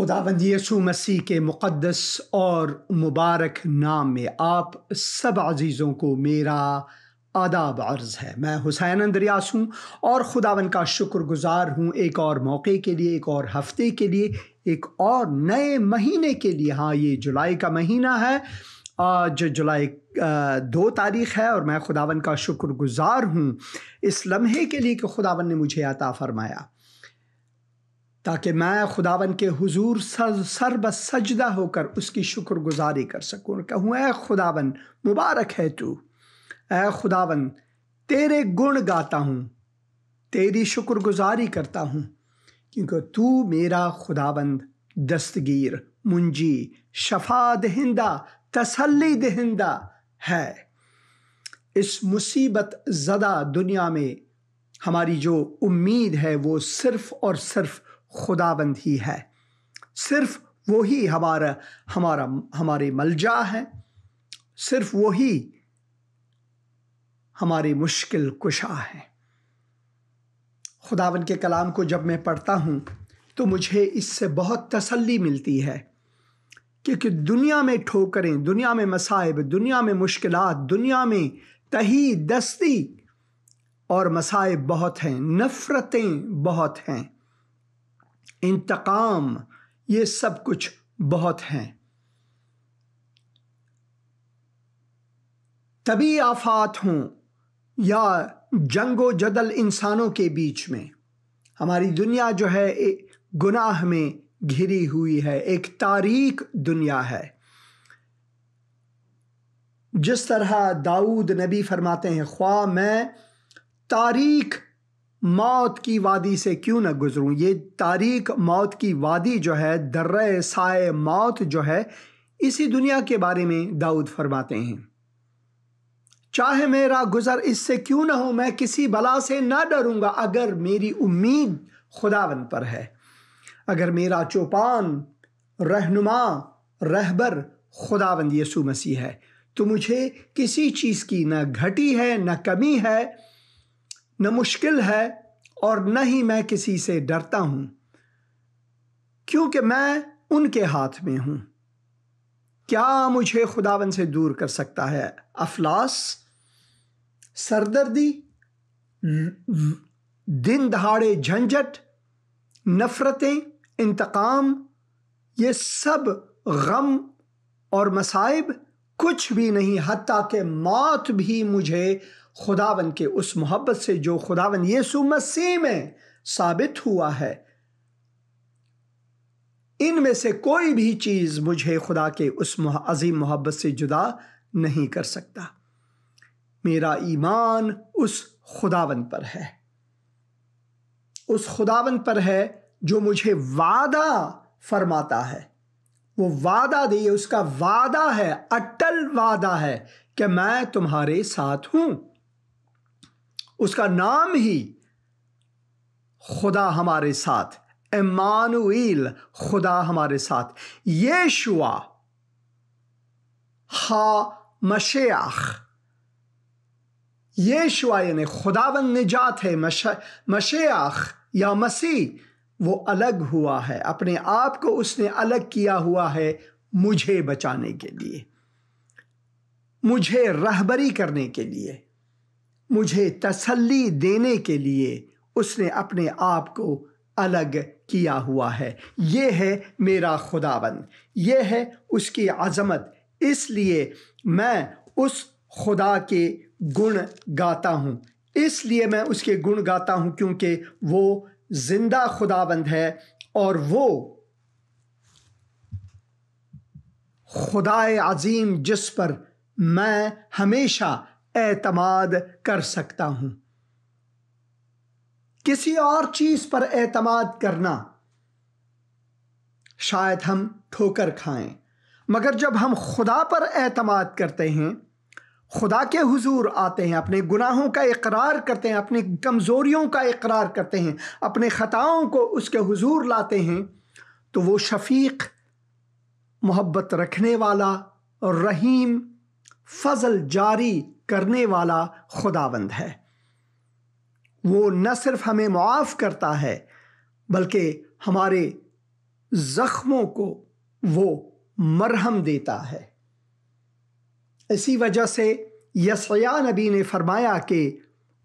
खुदावंद यीशु मसीह के मुक़द्दस और मुबारक नाम में आप सब अज़ीज़ों को मेरा आदाब अर्ज़ है। मैं हुसैन अंद्रियास हूँ और खुदावंद का शुक्रगुज़ार हूँ एक और मौके के लिए, एक और हफ्ते के लिए, एक और नए महीने के लिए। हाँ, ये जुलाई का महीना है, आज जुलाई 2 तारीख़ है और मैं खुदावंद का शुक्रगुज़ार हूँ इस लम्हे के लिए कि खुदावंद ने मुझे अता फ़रमाया ताकि मैं खुदावंद के हुजूर सर बस सजदा होकर उसकी शुक्रगुजारी कर सकूँ और कहूँ, ऐ खुदावंद मुबारक है तू, ऐ खुदावंद तेरे गुण गाता हूँ, तेरी शुक्रगुजारी करता हूँ, क्योंकि तू मेरा खुदावंद दस्तगीर, मुंजी, शफा दहिंदा, तसल्ली दहिंदा है। इस मुसीबत ज़दा दुनिया में हमारी जो उम्मीद है वो सिर्फ़ और सिर्फ़ खुदावंद ही है। सिर्फ वो ही हमारे मलजा है, सिर्फ वो ही हमारी मुश्किल कुशा है। खुदावंद के कलाम को जब मैं पढ़ता हूँ तो मुझे इससे बहुत तसल्ली मिलती है, क्योंकि दुनिया में ठोकरें, दुनिया में मसाइब, दुनिया में मुश्किलात, दुनिया में तही दस्ती और मसाइब बहुत हैं, नफ़रतें बहुत हैं, इंतकाम, ये सब कुछ बहुत हैं। तभी आफात हों या जंगो जदल इंसानों के बीच में, हमारी दुनिया जो है गुनाह में घिरी हुई है, एक तारीक दुनिया है। जिस तरह दाऊद नबी फरमाते हैं, ख्वाह मैं तारीक मौत की वादी से क्यों न गुजरूं। ये तारीक मौत की वादी जो है, दर्रे साए मौत जो है, इसी दुनिया के बारे में दाऊद फरमाते हैं, चाहे मेरा गुजर इससे क्यों न हो, मैं किसी बला से ना डरूंगा अगर मेरी उम्मीद खुदावंद पर है, अगर मेरा चौपान, रहनुमा, रहबर खुदावंद यीशु मसीह है, तो मुझे किसी चीज़ की न घटी है, न कमी है, न मुश्किल है और न ही मैं किसी से डरता हूं, क्योंकि मैं उनके हाथ में हूं। क्या मुझे खुदावंद से दूर कर सकता है? अफलास, सरदर्दी, दिन दहाड़े झंझट, नफरतें, इंतकाम, ये सब गम और मसाइब कुछ भी नहीं, हत्ता के मौत भी मुझे खुदावंद के उस मोहब्बत से जो खुदावंद यीशु मसीह में साबित हुआ है, इनमें से कोई भी चीज़ मुझे खुदा के उस अजीम मोहब्बत से जुदा नहीं कर सकता। मेरा ईमान उस खुदावंद पर है, उस खुदावंद पर है जो मुझे वादा फरमाता है। वो वादा दिए, उसका वादा है, अटल वादा है कि मैं तुम्हारे साथ हूं। उसका नाम ही खुदा हमारे साथ, इम्मानुएल, खुदा हमारे साथ, यीशुआ हा मशीह, यीशुआ यानी खुदावंद निजात है, मशीह या मसीह, वो अलग हुआ है, अपने आप को उसने अलग किया हुआ है मुझे बचाने के लिए, मुझे रहबरी करने के लिए, मुझे तसल्ली देने के लिए उसने अपने आप को अलग किया हुआ है। ये है मेरा खुदावंद, ये है उसकी अज़मत। इसलिए मैं उस खुदा के गुण गाता हूँ, इसलिए मैं उसके गुण गाता हूँ क्योंकि वो जिंदा खुदावंद है और वो खुदाए अजीम जिस पर मैं हमेशा एतमाद कर सकता हूं। किसी और चीज पर एतमाद करना शायद हम ठोकर खाएं, मगर जब हम खुदा पर एतमाद करते हैं, खुदा के हुजूर आते हैं, अपने गुनाहों का इकरार करते हैं, अपनी कमजोरियों का इकरार करते हैं, अपने खताओं को उसके हुजूर लाते हैं, तो वो शफीक, मोहब्बत रखने वाला, रहीम, फजल जारी करने वाला खुदावंद है। वो न सिर्फ हमें मुआफ़ करता है बल्कि हमारे जख्मों को वो मरहम देता है। इसी वजह से यसाया नबी ने फरमाया कि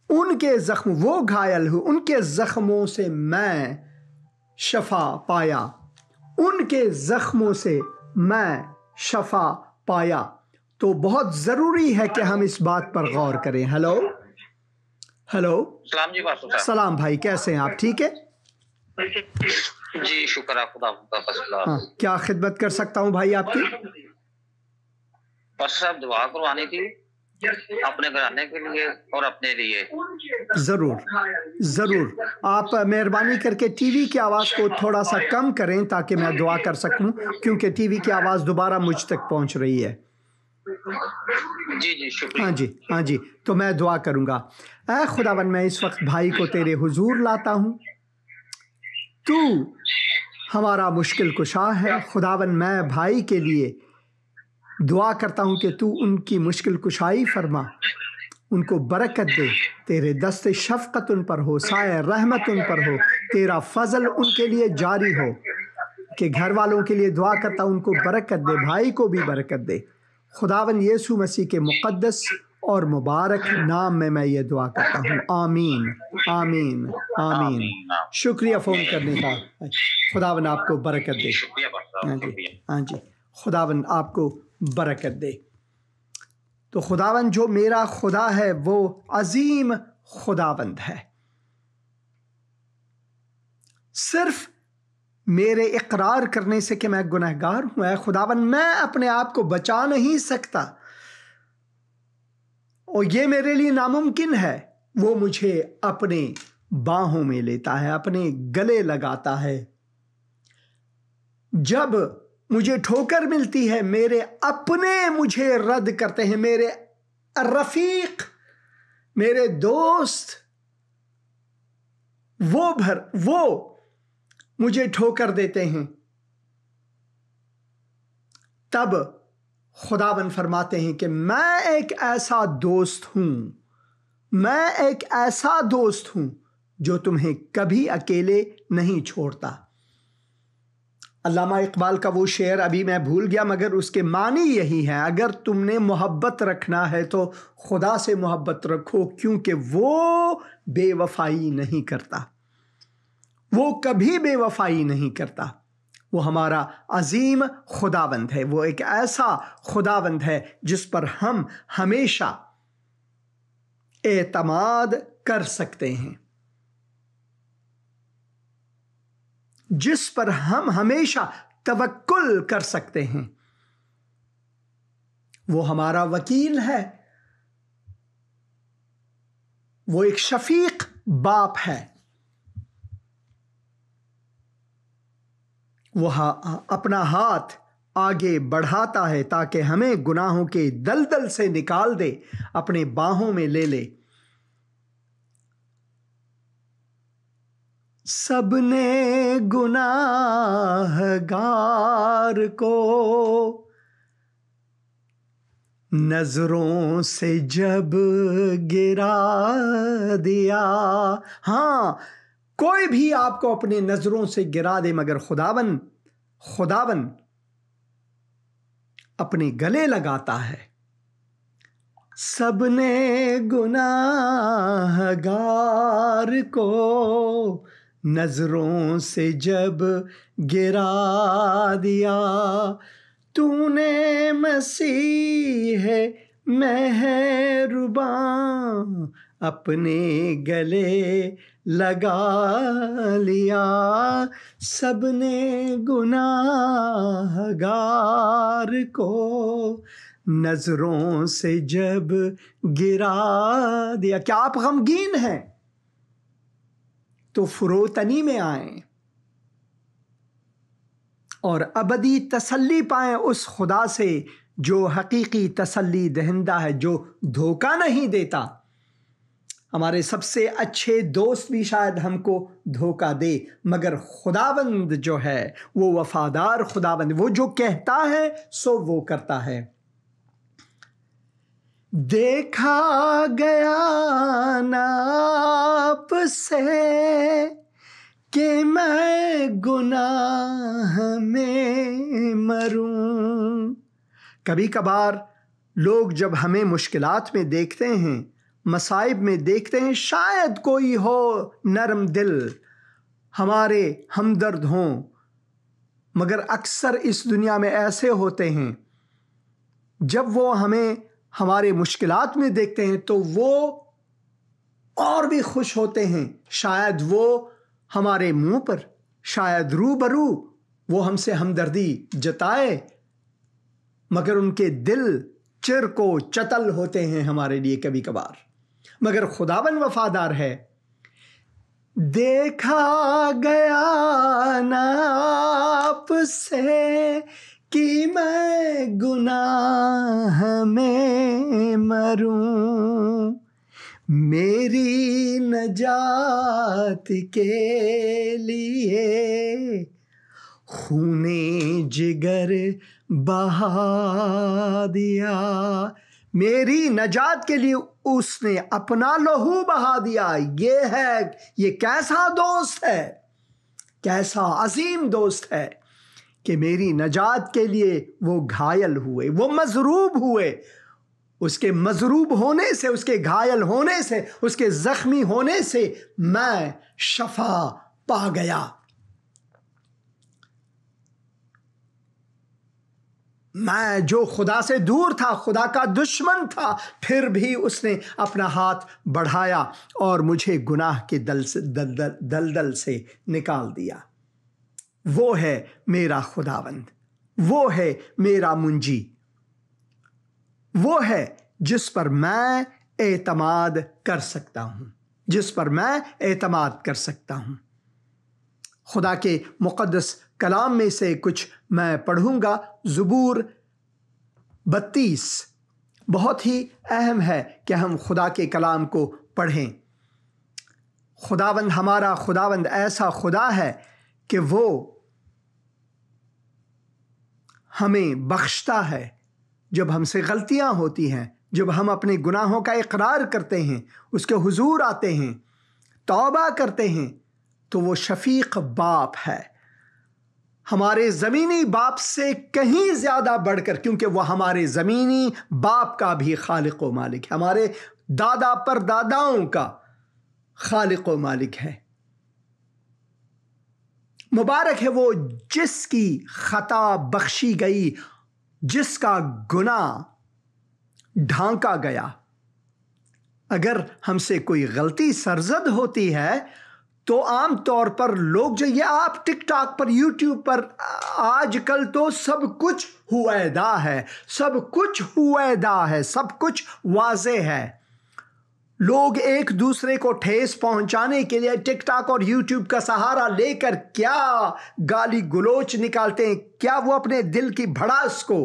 उनके जख्म, वो घायल हुए, उनके जख्मों से मैं शफा पाया, उनके जख्मों से मैं शफा पाया। तो बहुत ज़रूरी है कि हम इस बात पर गौर करें। हेलो हेलो, सलाम जी पास्टर साहब। सलाम भाई, कैसे हैं आप? ठीक है जी, शुक्र है खुदा का फजल। हाँ, क्या खिदमत कर सकता हूँ भाई आपकी? पास्टर साहब, दुआ करवानी थी अपने घराने के लिए और अपने लिए। ज़रूर ज़रूर, आप मेहरबानी करके टीवी की आवाज़ को थोड़ा सा कम करें ताकि मैं दुआ कर सकूं, क्योंकि टीवी की आवाज़ दोबारा मुझ तक पहुंच रही है। जी जी, शुक्रिया। हाँ जी, तो मैं दुआ करूंगा। ऐ खुदावन, मैं इस वक्त भाई को तेरे हुजूर लाता हूं। तू हमारा मुश्किल कुशा है खुदावन। मैं भाई के लिए दुआ करता हूं कि तू उनकी मुश्किल कुशाई फरमा, उनको बरकत दे। तेरे दस्ते शफकत उन पर हो, साए रहमत उन पर हो, तेरा फजल उनके लिए जारी हो। कि घर वालों के लिए दुआ करता हूं, उनको बरकत दे, भाई को भी बरकत दे। खुदावन यीशु मसीह के मुक़द्दस और मुबारक नाम में मैं ये दुआ करता हूँ। आमीन आमीन आमीन। शुक्रिया फ़ोन करने का। खुदावन आपको बरकत दे। हाँ जी, खुदावन आपको बरकत दे। तो खुदावन जो मेरा खुदा है वो अजीम खुदावंद है। सिर्फ मेरे इकरार करने से कि मैं गुनहगार हूं, ऐ खुदावन, मैं अपने आप को बचा नहीं सकता और ये मेरे लिए नामुमकिन है। वो मुझे अपने बाहों में लेता है, अपने गले लगाता है। जब मुझे ठोकर मिलती है, मेरे अपने मुझे रद्द करते हैं, मेरे रफीक, मेरे दोस्त, वो मुझे ठोकर देते हैं। तब खुदावन फरमाते हैं कि मैं एक ऐसा दोस्त हूं, मैं एक ऐसा दोस्त हूं जो तुम्हें कभी अकेले नहीं छोड़ता। अल्लामा इकबाल का वो शेर अभी मैं भूल गया, मगर उसके मानी यही है, अगर तुमने मोहब्बत रखना है तो खुदा से मोहब्बत रखो, क्योंकि वो बेवफाई नहीं करता, वो कभी बेवफाई नहीं करता। वो हमारा अजीम खुदावंद है, वो एक ऐसा खुदावंद है जिस पर हम हमेशा एतमाद कर सकते हैं, जिस पर हम हमेशा तवक्कुल कर सकते हैं। वो हमारा वकील है, वो एक शफीक बाप है। वो अपना हाथ आगे बढ़ाता है ताकि हमें गुनाहों के दलदल से निकाल दे, अपने बाहों में ले ले। सबने गुनाहगार को नजरों से जब गिरा दिया। हाँ, कोई भी आपको अपने नजरों से गिरा दे, मगर खुदावन अपने गले लगाता है। सबने गुनाहगार को नजरों से जब गिरा दिया, तूने मसीह मेहरबान अपने गले लगा लिया। सबने गुनाहगार को नजरों से जब गिरा दिया। क्या आप गमगीन हैं? तो फरोतनी में आए और अबदी तसल्ली पाएं उस खुदा से जो हकीकी तसल्ली दहिंदा है, जो धोखा नहीं देता। हमारे सबसे अच्छे दोस्त भी शायद हमको धोखा दे, मगर खुदावंद जो है वो वफादार खुदावंद, वो जो कहता है सो वो करता है। देखा गया नाप से कि मैं गुनाह में मरूं। कभी कभार लोग जब हमें मुश्किलात में देखते हैं, मसाइब में देखते हैं, शायद कोई हो नरम दिल, हमारे हमदर्द हों, मगर अक्सर इस दुनिया में ऐसे होते हैं जब वो हमें हमारे मुश्किलात में देखते हैं तो वो और भी खुश होते हैं। शायद वो हमारे मुंह पर, शायद रूबरू वो हमसे हमदर्दी जताए, मगर उनके दिल चिर को चतल होते हैं हमारे लिए कभी कभार। मगर खुदावन वफादार है। देखा गया ना आपसे कि मैं गुनाह में मरूं, मेरी नजात के लिए खूने जिगर बहा दिया। मेरी नजात के लिए उसने अपना लहू बहा दिया। ये कैसा दोस्त है, कैसा अजीम दोस्त है कि मेरी नजात के लिए वो घायल हुए, वो मजरूब हुए। उसके मजरूब होने से, उसके घायल होने से, उसके जख्मी होने से मैं शफा पा गया। मैं जो खुदा से दूर था, खुदा का दुश्मन था, फिर भी उसने अपना हाथ बढ़ाया और मुझे गुनाह के दलदल से निकाल दिया। वो है मेरा खुदावंद, वो है मेरा मुंजी, वो है जिस पर मैं एतमाद कर सकता हूं, जिस पर मैं एतमाद कर सकता हूं। खुदा के मुक़द्दस कलाम में से कुछ मैं पढ़ूंगा। ज़बूर 32 बहुत ही अहम है कि हम खुदा के कलाम को पढ़ें। खुदावंद, हमारा खुदावंद ऐसा खुदा है कि वो हमें बख्शता है जब हमसे गलतियां होती हैं, जब हम अपने गुनाहों का इकरार करते हैं, उसके हुजूर आते हैं, तौबा करते हैं, तो वो शफीक बाप है, हमारे ज़मीनी बाप से कहीं ज़्यादा बढ़कर, क्योंकि वह हमारे ज़मीनी बाप का भी खालिक व मालिक है, हमारे दादा परदादाओं का खालिक व मालिक है। मुबारक है वो जिसकी खता बख्शी गई, जिसका गुनाह ढांका गया। अगर हमसे कोई गलती सरजद होती है तो आम तौर पर लोग, जो ये आप टिकटॉक पर, यूट्यूब पर, आजकल तो सब कुछ हुएदा है, सब कुछ हुएदा है, सब कुछ वाज़े है। लोग एक दूसरे को ठेस पहुंचाने के लिए टिकटॉक और यूट्यूब का सहारा लेकर क्या गाली गलोच निकालते हैं, क्या वो अपने दिल की भड़ास को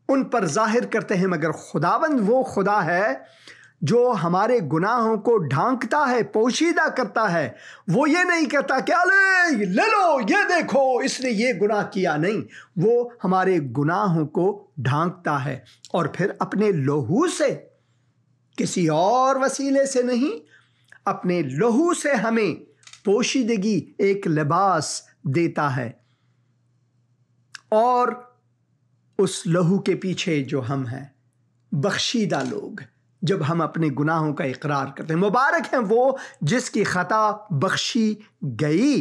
उन पर जाहिर करते हैं। मगर खुदावंद वो खुदा है जो हमारे गुनाहों को ढांकता है, पोशीदा करता है। वो ये नहीं कहता कि अले ले लो, ये देखो इसने ये गुनाह किया, नहीं, वो हमारे गुनाहों को ढांकता है और फिर अपने लहू से, किसी और वसीले से नहीं, अपने लहू से हमें पोशीदगी, एक लिबास देता है। और उस लहू के पीछे जो हम हैं, बख्शीदा लोग, जब हम अपने गुनाहों का इकरार करते हैं। मुबारक है वो जिसकी खता बख्शी गई,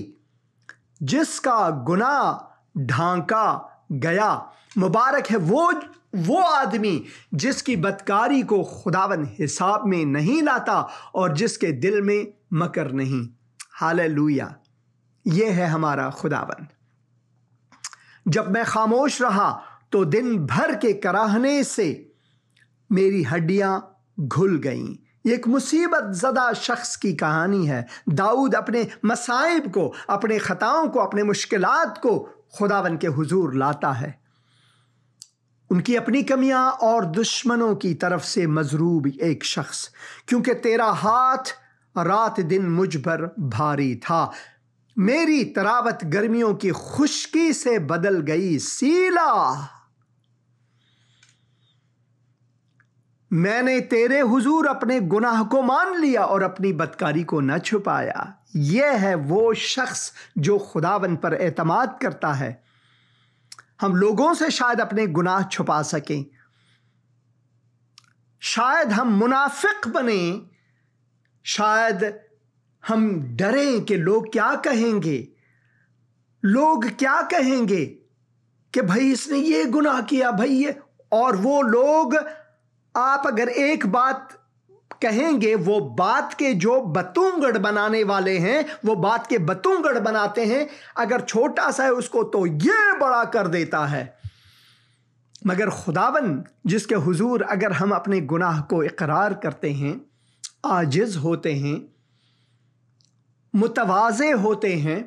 जिसका गुनाह ढांका गया। मुबारक है वो आदमी जिसकी बदकारी को खुदावन हिसाब में नहीं लाता और जिसके दिल में मकर नहीं। हालेलुया, ये है हमारा खुदावन। जब मैं खामोश रहा तो दिन भर के कराहने से मेरी हड्डियां घुल गईं। एक मुसीबत ज़दा शख्स की कहानी है। दाऊद अपने मसाइब को, अपने खताओं को, अपने मुश्किलात को खुदावन के हुजूर लाता है। उनकी अपनी कमियां और दुश्मनों की तरफ से मजरूब एक शख्स, क्योंकि तेरा हाथ रात दिन मुझ पर भारी था, मेरी तरावत गर्मियों की खुश्की से बदल गई। सीला, मैंने तेरे हुजूर अपने गुनाह को मान लिया और अपनी बदकारी को न छुपाया। ये है वो शख्स जो खुदावन पर एतमाद करता है। हम लोगों से शायद अपने गुनाह छुपा सकें, शायद हम मुनाफिक बने, शायद हम डरें कि लोग क्या कहेंगे, लोग क्या कहेंगे कि भाई इसने ये गुनाह किया, भाई ये। और वो लोग, आप अगर एक बात कहेंगे, वो बात के जो बतूंगड़ बनाने वाले हैं वो बात के बतूंगड़ बनाते हैं। अगर छोटा सा है उसको तो ये बड़ा कर देता है। मगर खुदावन जिसके हुजूर अगर हम अपने गुनाह को इकरार करते हैं, आजिज होते हैं, मुतवाज़े होते हैं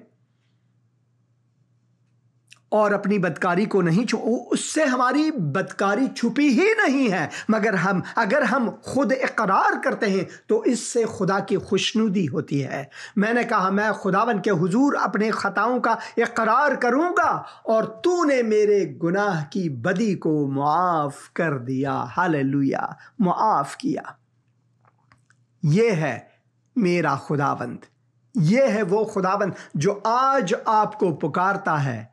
और अपनी बदकारी को नहीं उससे हमारी बदकारी छुपी ही नहीं है। मगर अगर हम खुद इकरार करते हैं तो इससे खुदा की खुशनुदी होती है। मैंने कहा मैं खुदावन के हुजूर अपने खताओं का इकरार करूंगा और तूने मेरे गुनाह की बदी को मुआफ कर दिया। हालेलुया, मुआफ किया। ये है मेरा खुदावंद, ये है वो खुदावंद जो आज आपको पुकारता है।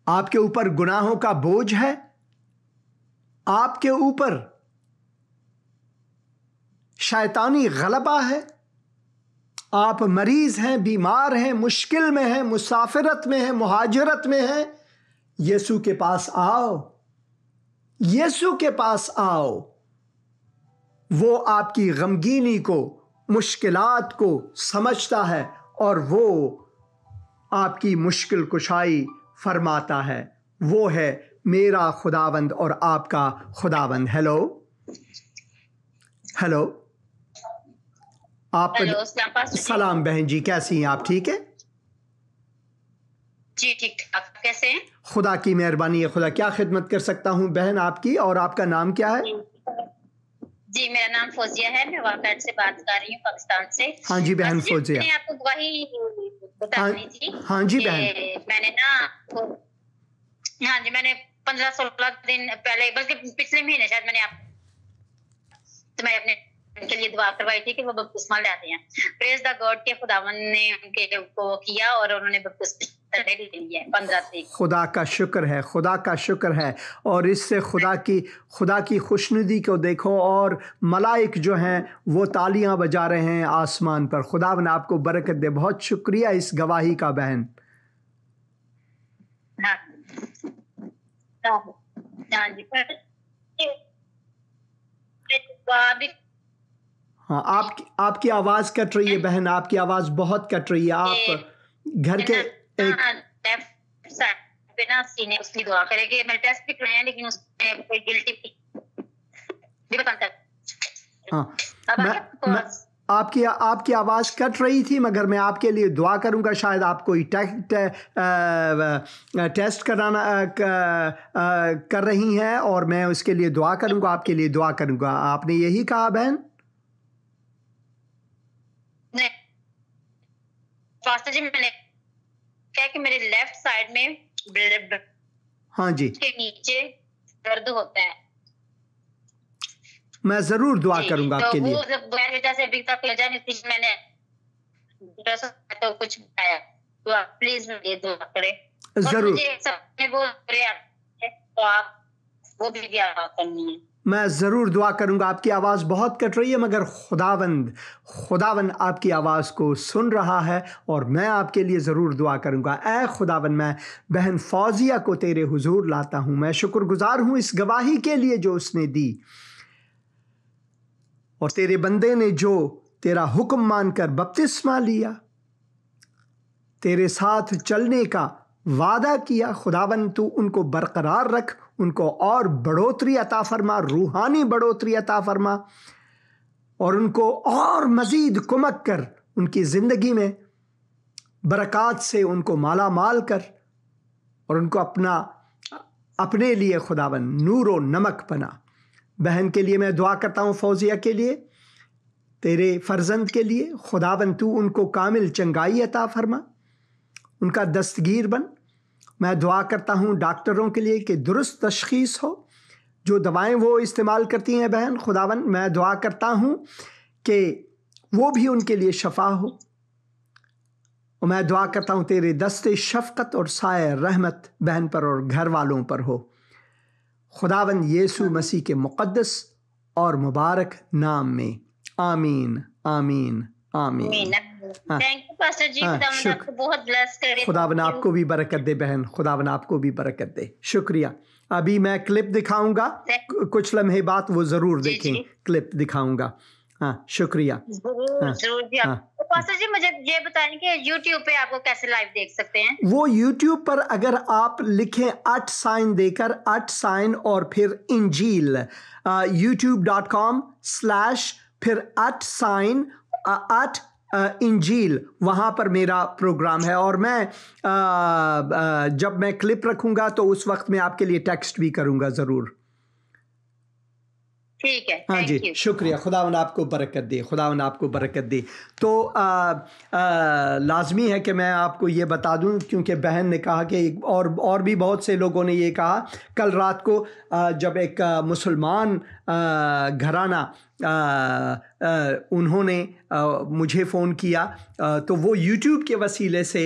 आपके ऊपर गुनाहों का बोझ है, आपके ऊपर शैतानी गलबा है, आप मरीज हैं, बीमार हैं, मुश्किल में हैं, मुसाफिरत में हैं, मुहाजिरत में हैं, यीशु के पास आओ, यीशु के पास आओ। वो आपकी गमगीनी को, मुश्किलात को समझता है और वो आपकी मुश्किल कुशाई फरमाता है। वो है मेरा खुदावंद और आपका खुदावंद। हेलो हेलो, आप सलाम बहन जी, कैसी हैं आप? ठीक है जी, ठीक ठाक। कैसे हैं? खुदा की मेहरबानी है। खुदा क्या खिदमत कर सकता हूं बहन आपकी? और आपका नाम क्या है? जी, मेरा नाम फौजिया है, मैं वाकई से बात कर रही हूँ, पाकिस्तान से। हाँ जी बहन फौजिया, मैंने आपको गवाही बतानी थी। हाँ जी बहन। मैंने ना, हाँ जी, मैंने 15-16 दिन पहले, बल्कि पिछले महीने शायद, मैं अपने के लिए दुआ करवाई थी कि वो बपतिस्मा लेते हैं। प्रेज द गॉड के खुदावन ने उनके को किया और उन्होंने बपतिस्मा ले लिया 15 तारीख। खुदा का शुक्र है, खुदा का शुक्र है। और इससे खुदा की खुशनुदी को देखो, और मलाइक जो हैं वो तालियां बजा रहे हैं आसमान पर। खुदावन आपको बरकत दे। बहुत शुक्रिया इस गवाही का बहन। हाँ, आपकी आवाज कट रही है बहन, आपकी आवाज बहुत कट रही है। आप घर के बिना सीने उसकी दुआ करेंगे। मैं टेस्ट भी कराया लेकिन उसमें कोई गिल्टी भी बताता। हाँ, आपकी आवाज कट रही थी, मगर मैं आपके लिए दुआ करूंगा। शायद आप कोई टेस्ट कराना कर रही हैं और मैं उसके लिए दुआ करूंगा, आपके लिए दुआ करूंगा। आपने यही कहा बहन? नहीं पास्टर जी, मैंने क्या कि मेरे लेफ्ट साइड में, हाँ जी, के नीचे दर्द होता है। मैं जरूर दुआ करूंगा आपके लिए। तो वजह से अभी तक मैंने तो कुछ बताया, तो आप प्लीज मुझे दुआ करें। जरूर, मुझे सबने बोल रहे तो आप वो भी दुआ करनी है। मैं ज़रूर दुआ करूंगा। आपकी आवाज़ बहुत कट रही है, मगर खुदावंद आपकी आवाज़ को सुन रहा है और मैं आपके लिए ज़रूर दुआ करूंगा। ऐ खुदावंद, मैं बहन फौजिया को तेरे हुजूर लाता हूँ। मैं शुक्रगुजार हूँ इस गवाही के लिए जो उसने दी, और तेरे बंदे ने जो तेरा हुक्म मानकर बपतिस्मा लिया, तेरे साथ चलने का वादा किया। खुदावंद तू उनको बरकरार रख, उनको और बढ़ोतरी अता फरमा, रूहानी बढ़ोतरी अता फरमा, और उनको और मज़ीद कुमक कर, उनकी ज़िंदगी में बरक़ात से उनको माला माल कर, और उनको अपने लिए खुदावंद नूर व नमक बना। बहन के लिए मैं दुआ करता हूँ, फौजिया के लिए, तेरे फर्जंद के लिए। खुदावंद तू उनको कामिल चंगाई अता फरमा, उनका दस्तगीर बन। मैं दुआ करता हूँ डॉक्टरों के लिए कि दुरुस्त तशखीस हो, जो दवाएं वो इस्तेमाल करती हैं बहन। खुदावन मैं दुआ करता हूँ कि वो भी उनके लिए शफा हो। और मैं दुआ करता हूँ तेरे दस्ते शफकत और साए रहमत बहन पर और घर वालों पर हो। खुदावंद यीशु मसीह के मुक़द्दस और मुबारक नाम में, आमीन आमीन आमीन। थैंक यू पास्टर जी, खुदावंद आपको बहुत ब्लेस करे। खुदावंद आपको भी बरकत दे बहन, खुदावंद आपको भी बरकत दे। शुक्रिया। अभी मैं क्लिप दिखाऊंगा कुछ लम्हे बाद, वो जरूर देखें। क्लिप दिखाऊंगा। हाँ शुक्रिया। जरूर जी। तो पास्टर जी मुझे ये बताएं कि YouTube पे आपको कैसे लाइव देख सकते हैं? वो YouTube पर अगर आप लिखें @ देकर @ और फिर इंजील, youtube.com/ फिर @ इंजील, वहाँ पर मेरा प्रोग्राम है। और मैं जब मैं क्लिप रखूँगा तो उस वक्त मैं आपके लिए टेक्स्ट भी करूँगा ज़रूर। ठीक है। हाँ जी, शुक्रिया। खुदावंद आपको बरकत दे, खुदावंद आपको बरकत दे। तो लाजमी है कि मैं आपको ये बता दूं, क्योंकि बहन ने कहा कि और भी बहुत से लोगों ने ये कहा। कल रात को जब एक मुसलमान घराना उन्होंने मुझे फ़ोन किया, तो वो YouTube के वसीले से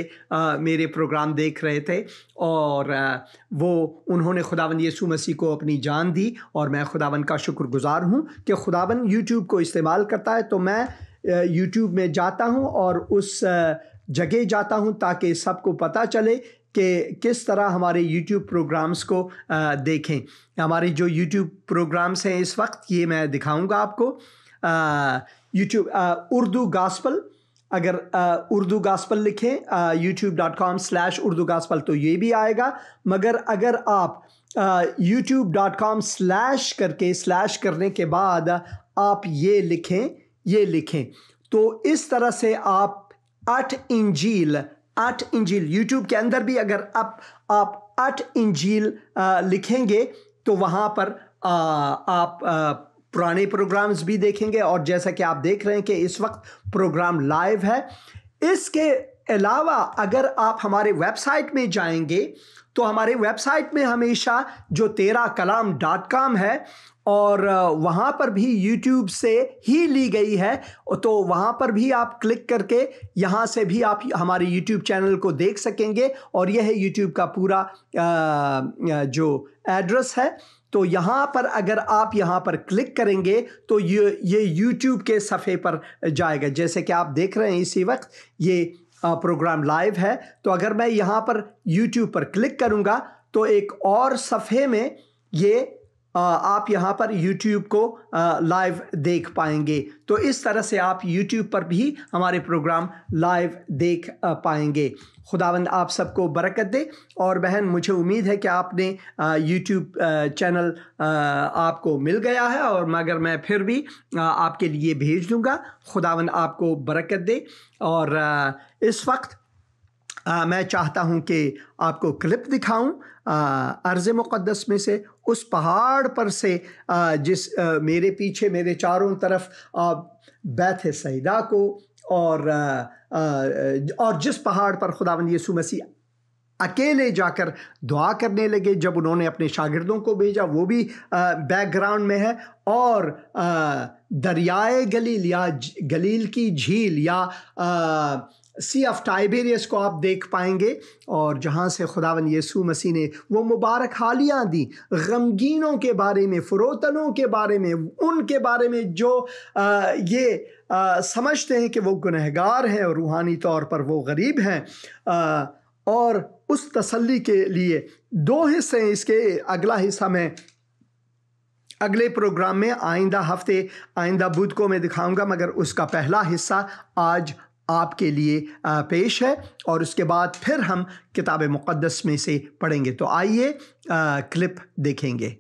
मेरे प्रोग्राम देख रहे थे और वो उन्होंने खुदावंद यीशु मसीह को अपनी जान दी। और मैं खुदावंद का शुक्रगुजार हूँ कि खुदावंद YouTube को इस्तेमाल करता है। तो मैं YouTube में जाता हूँ और उस जगह जाता हूँ ताकि सबको पता चले कि किस तरह हमारे YouTube प्रोग्राम्स को देखें। हमारे जो YouTube प्रोग्राम्स हैं इस वक्त, ये मैं दिखाऊंगा आपको। YouTube उर्दू गास्पल, अगर उर्दू गास्पल लिखें youtube.com/ उर्दू गास्पल तो ये भी आएगा। मगर अगर आप youtube.com/ करके करने के बाद आप ये लिखें तो इस तरह से आप @ इंजील YouTube के अंदर भी अगर आप @ इंजील लिखेंगे तो वहाँ पर आप पुराने प्रोग्राम्स भी देखेंगे। और जैसा कि आप देख रहे हैं कि इस वक्त प्रोग्राम लाइव है। इसके अलावा अगर आप हमारे वेबसाइट में जाएंगे तो हमारे वेबसाइट में हमेशा जो तेराकलाम.com है और वहाँ पर भी YouTube से ही ली गई है, तो वहाँ पर भी आप क्लिक करके यहाँ से भी आप हमारे YouTube चैनल को देख सकेंगे। और यह है YouTube का पूरा जो एड्रेस है। तो यहाँ पर अगर आप यहाँ पर क्लिक करेंगे तो ये YouTube के सफ़े पर जाएगा। जैसे कि आप देख रहे हैं इसी वक्त ये प्रोग्राम लाइव है। तो अगर मैं यहाँ पर YouTube पर क्लिक करूँगा तो एक और सफ़े में ये आप यहाँ पर YouTube को लाइव देख पाएंगे। तो इस तरह से आप YouTube पर भी हमारे प्रोग्राम लाइव देख पाएंगे। खुदावंद आप सबको बरकत दे। और बहन, मुझे उम्मीद है कि आपने YouTube चैनल आपको मिल गया है, और मगर मैं फिर भी आपके लिए भेज दूँगा। खुदावंद आपको बरकत दे। और इस वक्त मैं चाहता हूं कि आपको क्लिप दिखाऊं अर्ज़ मुक़द्दस में से, उस पहाड़ पर से जिस मेरे पीछे मेरे चारों तरफ बैत सईदा को और जिस पहाड़ पर खुदावंद यीशु मसीह अकेले जाकर दुआ करने लगे जब उन्होंने अपने शागिर्दों को भेजा, वो भी बैकग्राउंड में है। और दरियाए गलील या गलील की झील या सी ऑफ टाइबेरियस को आप देख पाएंगे, और जहाँ से खुदावंद यीशु मसीह ने वो मुबारक हालियाँ दी गमगीनों के बारे में, फरोतनों के बारे में, उनके बारे में जो ये समझते हैं कि वो गुनहगार हैं और रूहानी तौर पर वो गरीब हैं। और उस तसल्ली के लिए 2 हिस्से हैं इसके। अगला हिस्सा मैं अगले प्रोग्राम में आइंदा बुध को मैं दिखाऊंगा, मगर उसका पहला हिस्सा आज आपके लिए पेश है। और उसके बाद फिर हम किताब मुक़द्दस में से पढ़ेंगे। तो आइए क्लिप देखेंगे।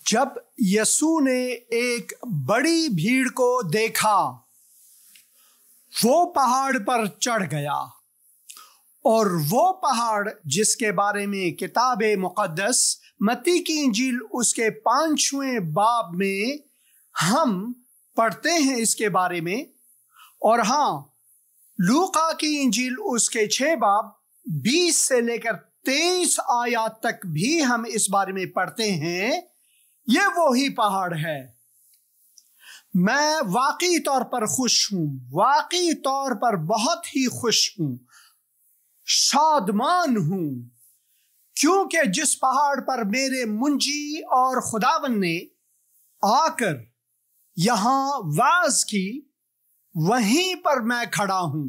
जब यीशु ने एक बड़ी भीड़ को देखा, वो पहाड़ पर चढ़ गया, और वो पहाड़ जिसके बारे में किताब मुक़द्दस मत्ती की इंजील उसके 5वें बाब में हम पढ़ते हैं इसके बारे में, और लूका की इंजील उसके 6 बाब 20 से लेकर 23 आयत तक भी हम इस बारे में पढ़ते हैं। ये वो ही पहाड़ है। मैं वाकई तौर पर खुश हूं, वाकई तौर पर बहुत ही खुश हूं, शादमान हूं, क्योंकि जिस पहाड़ पर मेरे मुंजी और खुदावन ने आकर यहां वाज की, वहीं पर मैं खड़ा हूं।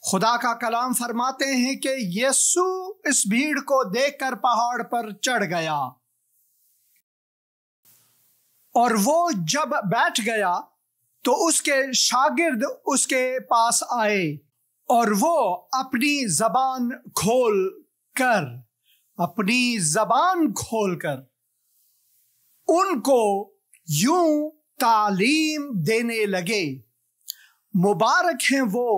खुदा का कलाम फरमाते हैं कि यीशु इस भीड़ को देखकर पहाड़ पर चढ़ गया, और वो जब बैठ गया तो उसके शागिर्द उसके पास आए, और वो अपनी जबान खोलकर उनको यूं तालीम देने लगे। मुबारक हैं वो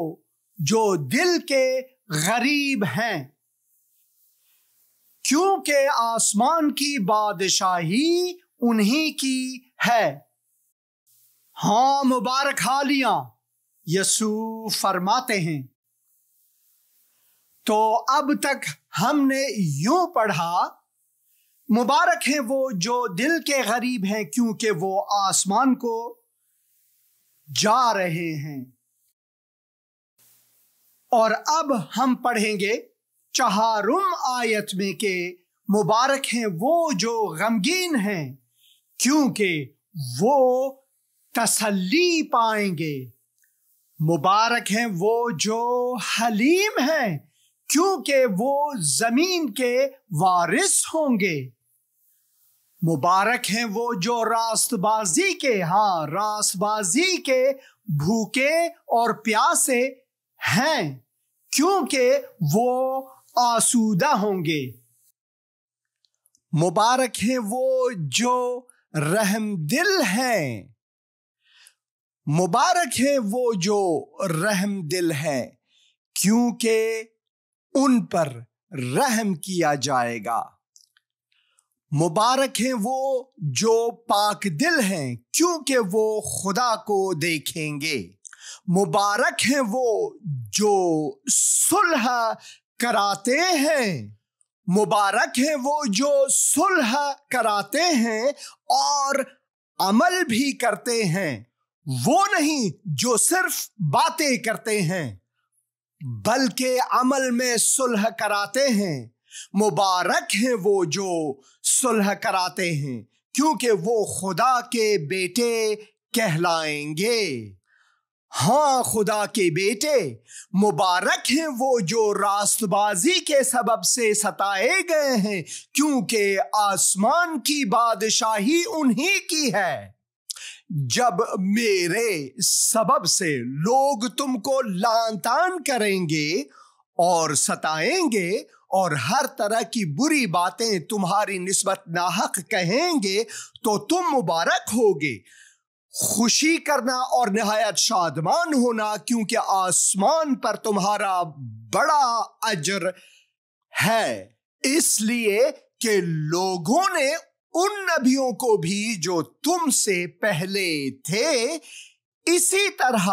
जो दिल के गरीब हैं, क्योंकि आसमान की बादशाही उन्हीं की है। हां, मुबारक हालियां, यीशु फरमाते हैं। तो अब तक हमने यूं पढ़ा, मुबारक हैं वो जो दिल के गरीब हैं, क्योंकि वो आसमान को जा रहे हैं। और अब हम पढ़ेंगे 4 आयत में के मुबारक हैं वो जो गमगीन हैं, क्योंकि वो तसल्ली पाएंगे। मुबारक हैं वो जो हलीम हैं, क्योंकि वो जमीन के वारिस होंगे। मुबारक हैं वो जो रास्तबाजी के भूखे और प्यासे हैं, क्योंकि वो आसूदा होंगे। मुबारक हैं वो जो रहमदिल हैं, मुबारक हैं वो जो रहमदिल हैं, क्योंकि उन पर रहम किया जाएगा। मुबारक हैं वो जो पाक दिल हैं, क्योंकि वो खुदा को देखेंगे। मुबारक हैं वो जो सुलह कराते हैं, मुबारक हैं वो जो सुलह कराते हैं और अमल भी करते हैं। वो नहीं जो सिर्फ बातें करते हैं, बल्कि अमल में सुलह कराते हैं। मुबारक हैं वो जो सुलह कराते हैं, क्योंकि वो खुदा के बेटे कहलाएंगे। हाँ, खुदा के बेटे। मुबारक हैं वो जो रास्तबाजी के सबब से सताए गए हैं, क्योंकि आसमान की बादशाही उन्हीं की है। जब मेरे सबब से लोग तुमको लांतान करेंगे और सताएंगे और हर तरह की बुरी बातें तुम्हारी निस्बत नाहक कहेंगे, तो तुम मुबारक होगे। खुशी करना और निहायत शादमान होना, क्योंकि आसमान पर तुम्हारा बड़ा अजर है, इसलिए कि लोगों ने उन नबियों को भी जो तुमसे पहले थे इसी तरह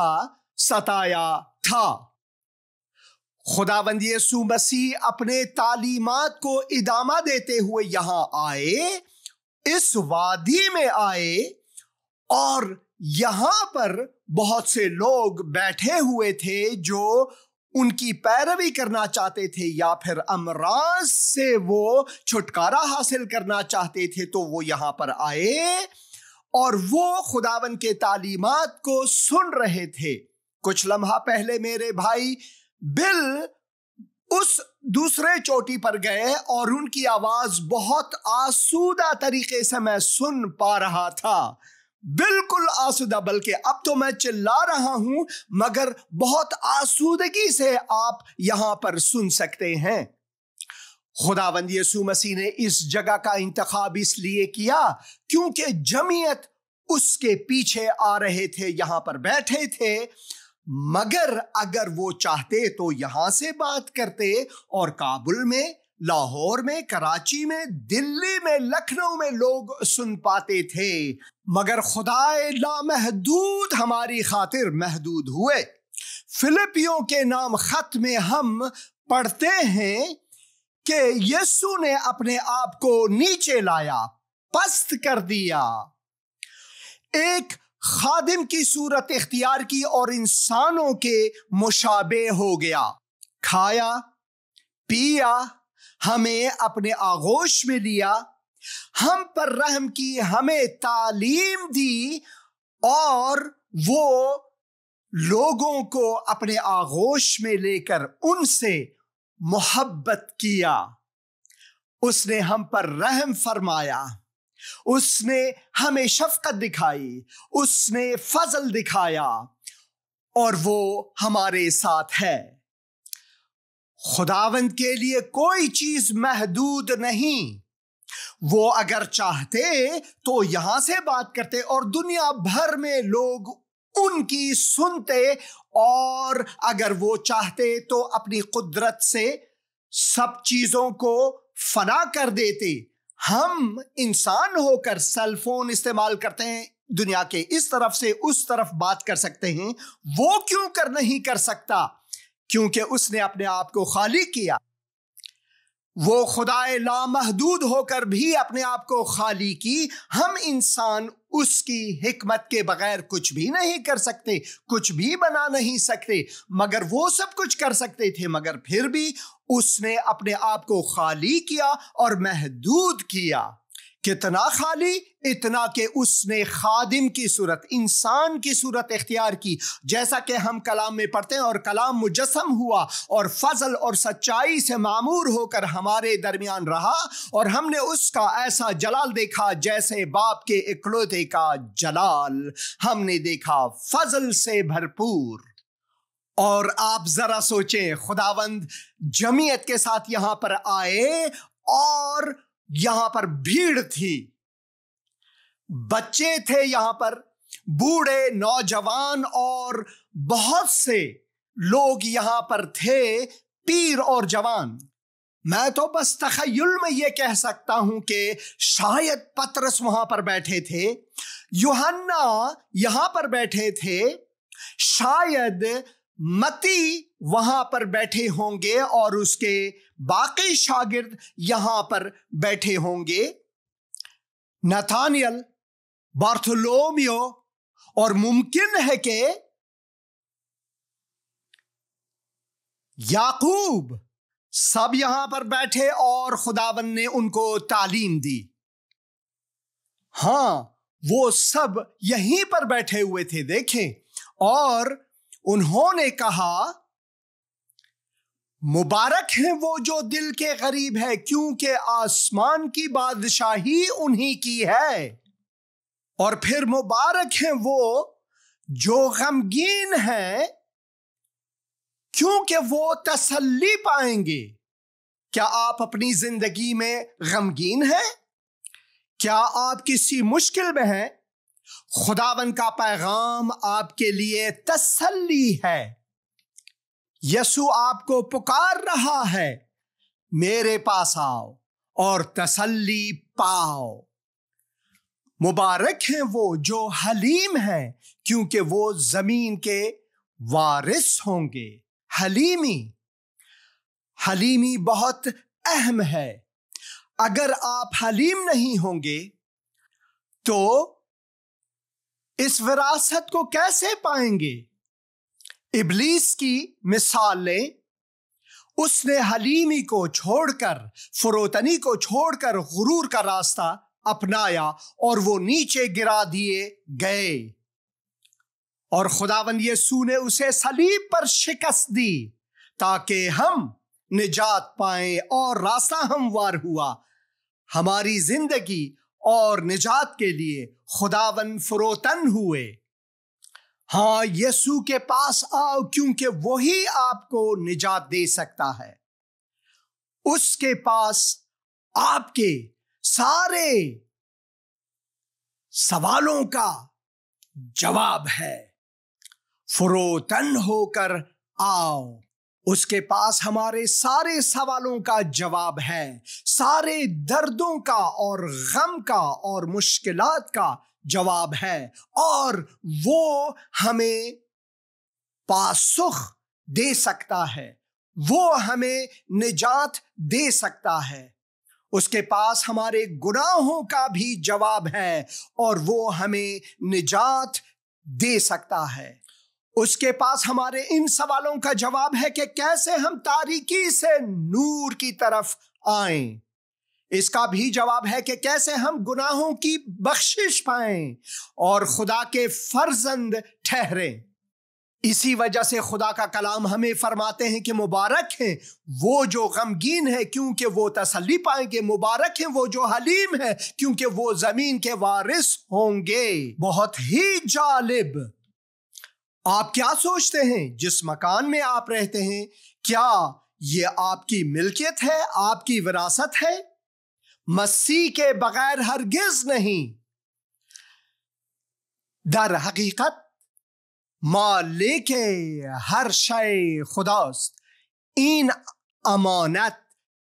सताया था। खुदावंद यीशु मसीह अपने तालीमात को इदामा देते हुए यहां आए, इस वादी में आए, और यहां पर बहुत से लोग बैठे हुए थे जो उनकी पैरवी करना चाहते थे, या फिर अमराज से वो छुटकारा हासिल करना चाहते थे। तो वो यहां पर आए और वो खुदावन के तालीमात को सुन रहे थे। कुछ लम्हा पहले मेरे भाई बिल उस दूसरे चोटी पर गए और उनकी आवाज बहुत आसूदा तरीके से मैं सुन पा रहा था, बिल्कुल आसूदा, बल्कि अब तो मैं चिल्ला रहा हूं, मगर बहुत आसूदगी से आप यहां पर सुन सकते हैं। खुदावंद यीशु मसीह ने इस जगह का इंतखाब इसलिए किया क्योंकि जमीयत उसके पीछे आ रहे थे, यहां पर बैठे थे, मगर अगर वो चाहते तो यहां से बात करते और काबुल में, लाहौर में, कराची में, दिल्ली में, लखनऊ में लोग सुन पाते थे। मगर खुदाए लामहदूद हमारी खातिर महदूद हुए। फिलिपियों के नाम खत में हम पढ़ते हैं कि यीशु ने अपने आप को नीचे लाया, पस्त कर दिया, एक खादिम की सूरत इख्तियार की और इंसानों के मुशाबे हो गया। खाया, पिया, हमें अपने आगोश में लिया, हम पर रहम की, हमें तालीम दी और वो लोगों को अपने आगोश में लेकर उनसे मोहब्बत किया। उसने हम पर रहम फरमाया, उसने हमें शफकत दिखाई, उसने फजल दिखाया और वो हमारे साथ है। खुदावंद के लिए कोई चीज महदूद नहीं। वो अगर चाहते तो यहां से बात करते और दुनिया भर में लोग उनकी सुनते, और अगर वो चाहते तो अपनी कुदरत से सब चीजों को फना कर देते। हम इंसान होकर सेल फोन इस्तेमाल करते हैं, दुनिया के इस तरफ से उस तरफ बात कर सकते हैं। वो क्यों कर नहीं कर सकता? क्योंकि उसने अपने आप को खाली किया। वो खुदाए लामहदूद होकर भी अपने आप को खाली की। हम इंसान उसकी हिकमत के बगैर कुछ भी नहीं कर सकते, कुछ भी बना नहीं सकते, मगर वो सब कुछ कर सकते थे। मगर फिर भी उसने अपने आप को खाली किया और महदूद किया। कितना खाली? इतना कि उसने खादिम की सूरत, इंसान की सूरत इख्तियार की, जैसा कि हम कलाम में पढ़ते हैं, और कलाम मुजस्सम हुआ और फजल और सच्चाई से मामूर होकर हमारे दरमियान रहा, और हमने उसका ऐसा जलाल देखा जैसे बाप के इकलौते का जलाल हमने देखा, फजल से भरपूर। और आप जरा सोचें, खुदावंद जमीयत के साथ यहां पर आए और यहां पर भीड़ थी, बच्चे थे यहां पर, बूढ़े, नौजवान और बहुत से लोग यहां पर थे, पीर और जवान। मैं तो बस तखय्युल में यह कह सकता हूं कि शायद पतरस वहां पर बैठे थे, यूहन्ना यहां पर बैठे थे, शायद मती वहां पर बैठे होंगे और उसके बाकी शागिर्द यहां पर बैठे होंगे, नथानियल, बार्थोलोमियो, और मुमकिन है कि याकूब, सब यहां पर बैठे और खुदावन ने उनको तालीम दी। हां, वो सब यहीं पर बैठे हुए थे, देखें, और उन्होंने कहा, मुबारक है वो जो दिल के करीब है, क्योंकि आसमान की बादशाही उन्हीं की है। और फिर मुबारक है वो जो गमगीन है, क्योंकि वो तसल्ली पाएंगे। क्या आप अपनी जिंदगी में गमगीन हैं? क्या आप किसी मुश्किल में हैं? खुदावन का पैगाम आपके लिए तसल्ली है। यीशु आपको पुकार रहा है, मेरे पास आओ और तसल्ली पाओ। मुबारक हैं वो जो हलीम है, क्योंकि वो जमीन के वारिस होंगे। हलीमी बहुत अहम है। अगर आप हलीम नहीं होंगे तो इस विरासत को कैसे पाएंगे? इब्लीस की मिसाल लें, उसने हलीमी को छोड़कर, फरोतनी को छोड़कर गुरूर का रास्ता अपनाया और वो नीचे गिरा दिए गए, और खुदावंद यीशु ने उसे सलीब पर शिकस्त दी ताकि हम निजात पाएं, और रास्ता हमवार हुआ हमारी जिंदगी और निजात के लिए। खुदावन फरोतन हुए। हाँ, यीशु के पास आओ, क्योंकि वही आपको निजात दे सकता है। उसके पास आपके सारे सवालों का जवाब है। फरोतन होकर आओ, उसके पास हमारे सारे सवालों का जवाब है, सारे दर्दों का और गम का और मुश्किलात का जवाब है, और वो हमें पासुख दे सकता है। वो हमें निजात दे सकता है। उसके पास हमारे गुनाहों का भी जवाब है और वो हमें निजात दे सकता है। उसके पास हमारे इन सवालों का जवाब है कि कैसे हम तारीकी से नूर की तरफ आएं। इसका भी जवाब है कि कैसे हम गुनाहों की बख्शिश पाएं और खुदा के फर्जंद ठहरें। इसी वजह से खुदा का कलाम हमें फरमाते हैं कि मुबारक हैं वो जो गमगीन है क्योंकि वो तसल्ली पाएंगे, मुबारक हैं वो जो हलीम है क्योंकि वो जमीन के वारिस होंगे। बहुत ही जालिब। आप क्या सोचते हैं जिस मकान में आप रहते हैं, क्या ये आपकी मिल्कियत है, आपकी विरासत है? मसीह के बगैर हरगिज नहीं। दर हकीकत मालिके हर शय खुदास्त, इन अमानत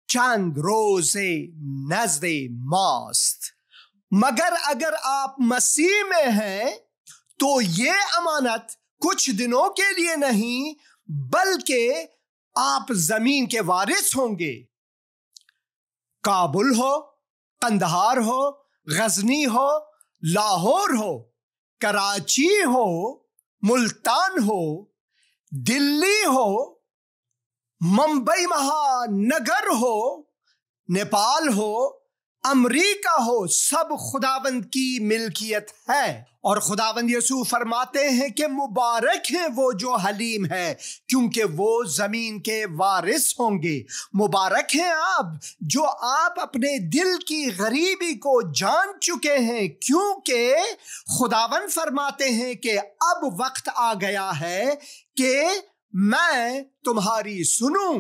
चंद रोजे नज़दे मास्त। मगर अगर आप मसीह में हैं तो ये अमानत कुछ दिनों के लिए नहीं बल्कि आप जमीन के वारिस होंगे। काबुल हो, कंदहार हो, गजनी हो, लाहौर हो, कराची हो, मुल्तान हो, दिल्ली हो, मुंबई महानगर हो, नेपाल हो, अमेरिका हो, सब खुदावंद की मिल्कियत है। और खुदावंद यीशु फरमाते हैं कि मुबारक हैं वो जो हलीम है क्योंकि वो जमीन के वारिस होंगे। मुबारक हैं आप जो आप अपने दिल की गरीबी को जान चुके हैं क्योंकि खुदावंद फरमाते हैं कि अब वक्त आ गया है कि मैं तुम्हारी सुनूं।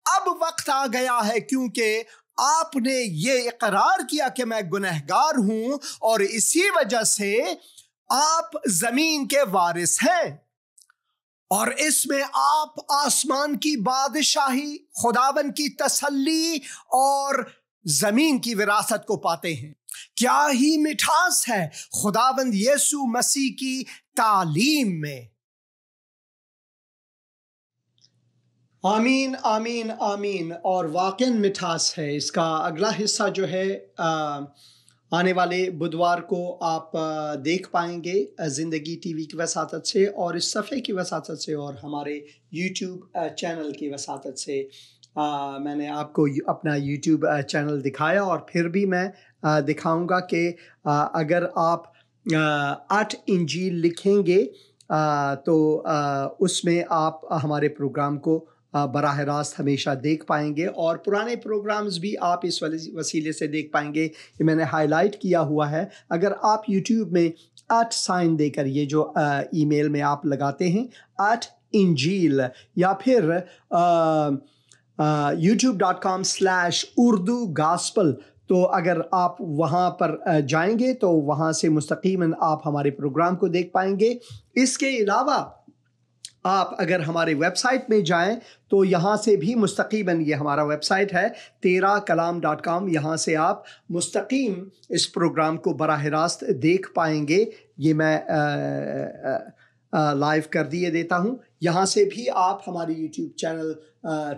अब वक्त आ गया है क्योंकि आपने ये इकरार किया कि मैं गुनहगार हूं और इसी वजह से आप जमीन के वारिस हैं और इसमें आप आसमान की बादशाही, खुदावन की तसल्ली और जमीन की विरासत को पाते हैं। क्या ही मिठास है खुदावंद यीशु मसीह की तालीम में। आमीन आमीन आमीन। और वाकई मिठास है। इसका अगला हिस्सा जो है आने वाले बुधवार को आप देख पाएंगे ज़िंदगी टीवी की वसातत से और इस सफ़े की वसातत से और हमारे यूट्यूब चैनल की वसातत से। मैंने आपको अपना यूट्यूब चैनल दिखाया और फिर भी मैं दिखाऊंगा कि अगर आप 8 इंजील लिखेंगे तो उसमें आप हमारे प्रोग्राम को बराह रास्त हमेशा देख पाएंगे और पुराने प्रोग्राम्स भी आप इस वसीले से देख पाएंगे। ये मैंने हाईलाइट किया हुआ है। अगर आप YouTube में 8 साइन देकर ये जो ईमेल में आप लगाते हैं 8 इंजील या फिर youtube.com/urdu gospel, तो अगर आप वहाँ पर जाएंगे तो वहाँ से मुस्तकीमन आप हमारे प्रोग्राम को देख पाएंगे। इसके अलावा आप अगर हमारे वेबसाइट में जाएं तो यहाँ से भी मुस्तकीमन, ये हमारा वेबसाइट है terakalam.com, यहाँ से आप मुस्तकीम इस प्रोग्राम को बराह रास्त देख पाएंगे। ये मैं लाइव कर दिए देता हूँ। यहाँ से भी आप हमारे YouTube चैनल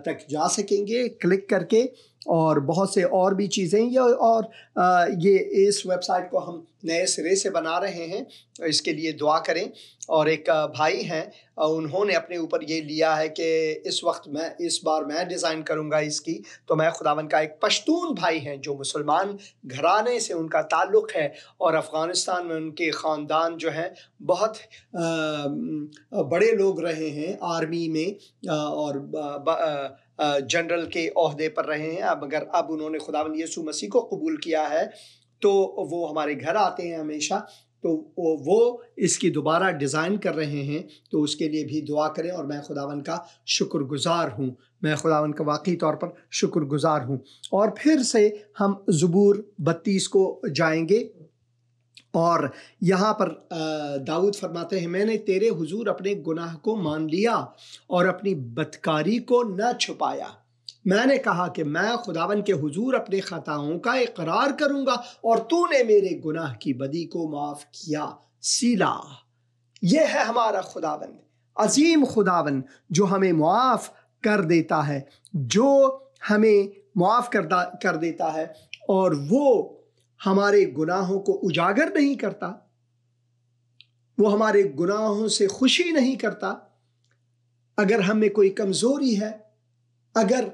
तक जा सकेंगे क्लिक करके और बहुत से और भी चीज़ें ये इस वेबसाइट को हम नए सिरे से बना रहे हैं, इसके लिए दुआ करें। और एक भाई हैं, उन्होंने अपने ऊपर ये लिया है कि इस बार मैं डिज़ाइन करूँगा इसकी। तो मैं खुदावन का एक पश्तून भाई हैं जो मुसलमान घराने से उनका ताल्लुक़ है और अफ़गानिस्तान में उनके ख़ानदान जो हैं बहुत बड़े लोग रहे हैं आर्मी में और जनरल के ओहदे पर रहे हैं। अब उन्होंने खुदावंद यीशु मसीह को कबूल किया है तो वो हमारे घर आते हैं हमेशा। तो वो इसकी दोबारा डिज़ाइन कर रहे हैं, तो उसके लिए भी दुआ करें। और मैं खुदावंद का शुक्रगुजार हूँ, मैं खुदावंद का वाकई तौर पर शुक्रगुजार हूँ। और फिर से हम ज़बूर 32 को जाएंगे और यहाँ पर दाऊद फरमाते हैं, मैंने तेरे हुजूर अपने गुनाह को मान लिया और अपनी बदकारी को न छुपाया। मैंने कहा कि मैं खुदावन के हुजूर अपने खताओं का इकरार करूंगा और तूने मेरे गुनाह की बदी को माफ किया। सीला। यह है हमारा खुदावन, अजीम खुदावन जो हमें माफ कर देता है, जो हमें माफ़ कर देता है, और वो हमारे गुनाहों को उजागर नहीं करता, वो हमारे गुनाहों से खुशी नहीं करता। अगर हमें कोई कमज़ोरी है, अगर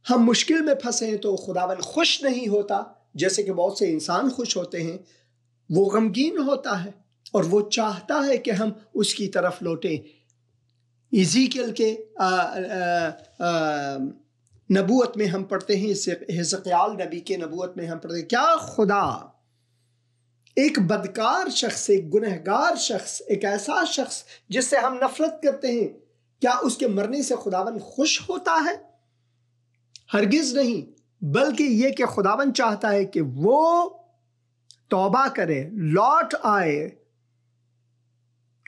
हम मुश्किल में फंसे हैं, तो खुदावन खुश नहीं होता जैसे कि बहुत से इंसान खुश होते हैं। वो गमगीन होता है और वो चाहता है कि हम उसकी तरफ लौटें। इज़ीकियल के नबूवत में हम पढ़ते हैं, हिजकिय्याल नबी के नबूवत में हम पढ़ते हैं, क्या खुदा एक बदकार शख्स, एक गुनहगार शख्स, एक ऐसा शख्स जिससे हम नफरत करते हैं, क्या उसके मरने से खुदावन खुश होता है? हरगिज नहीं, बल्कि ये कि खुदावन चाहता है कि वो तौबा करे, लौट आए,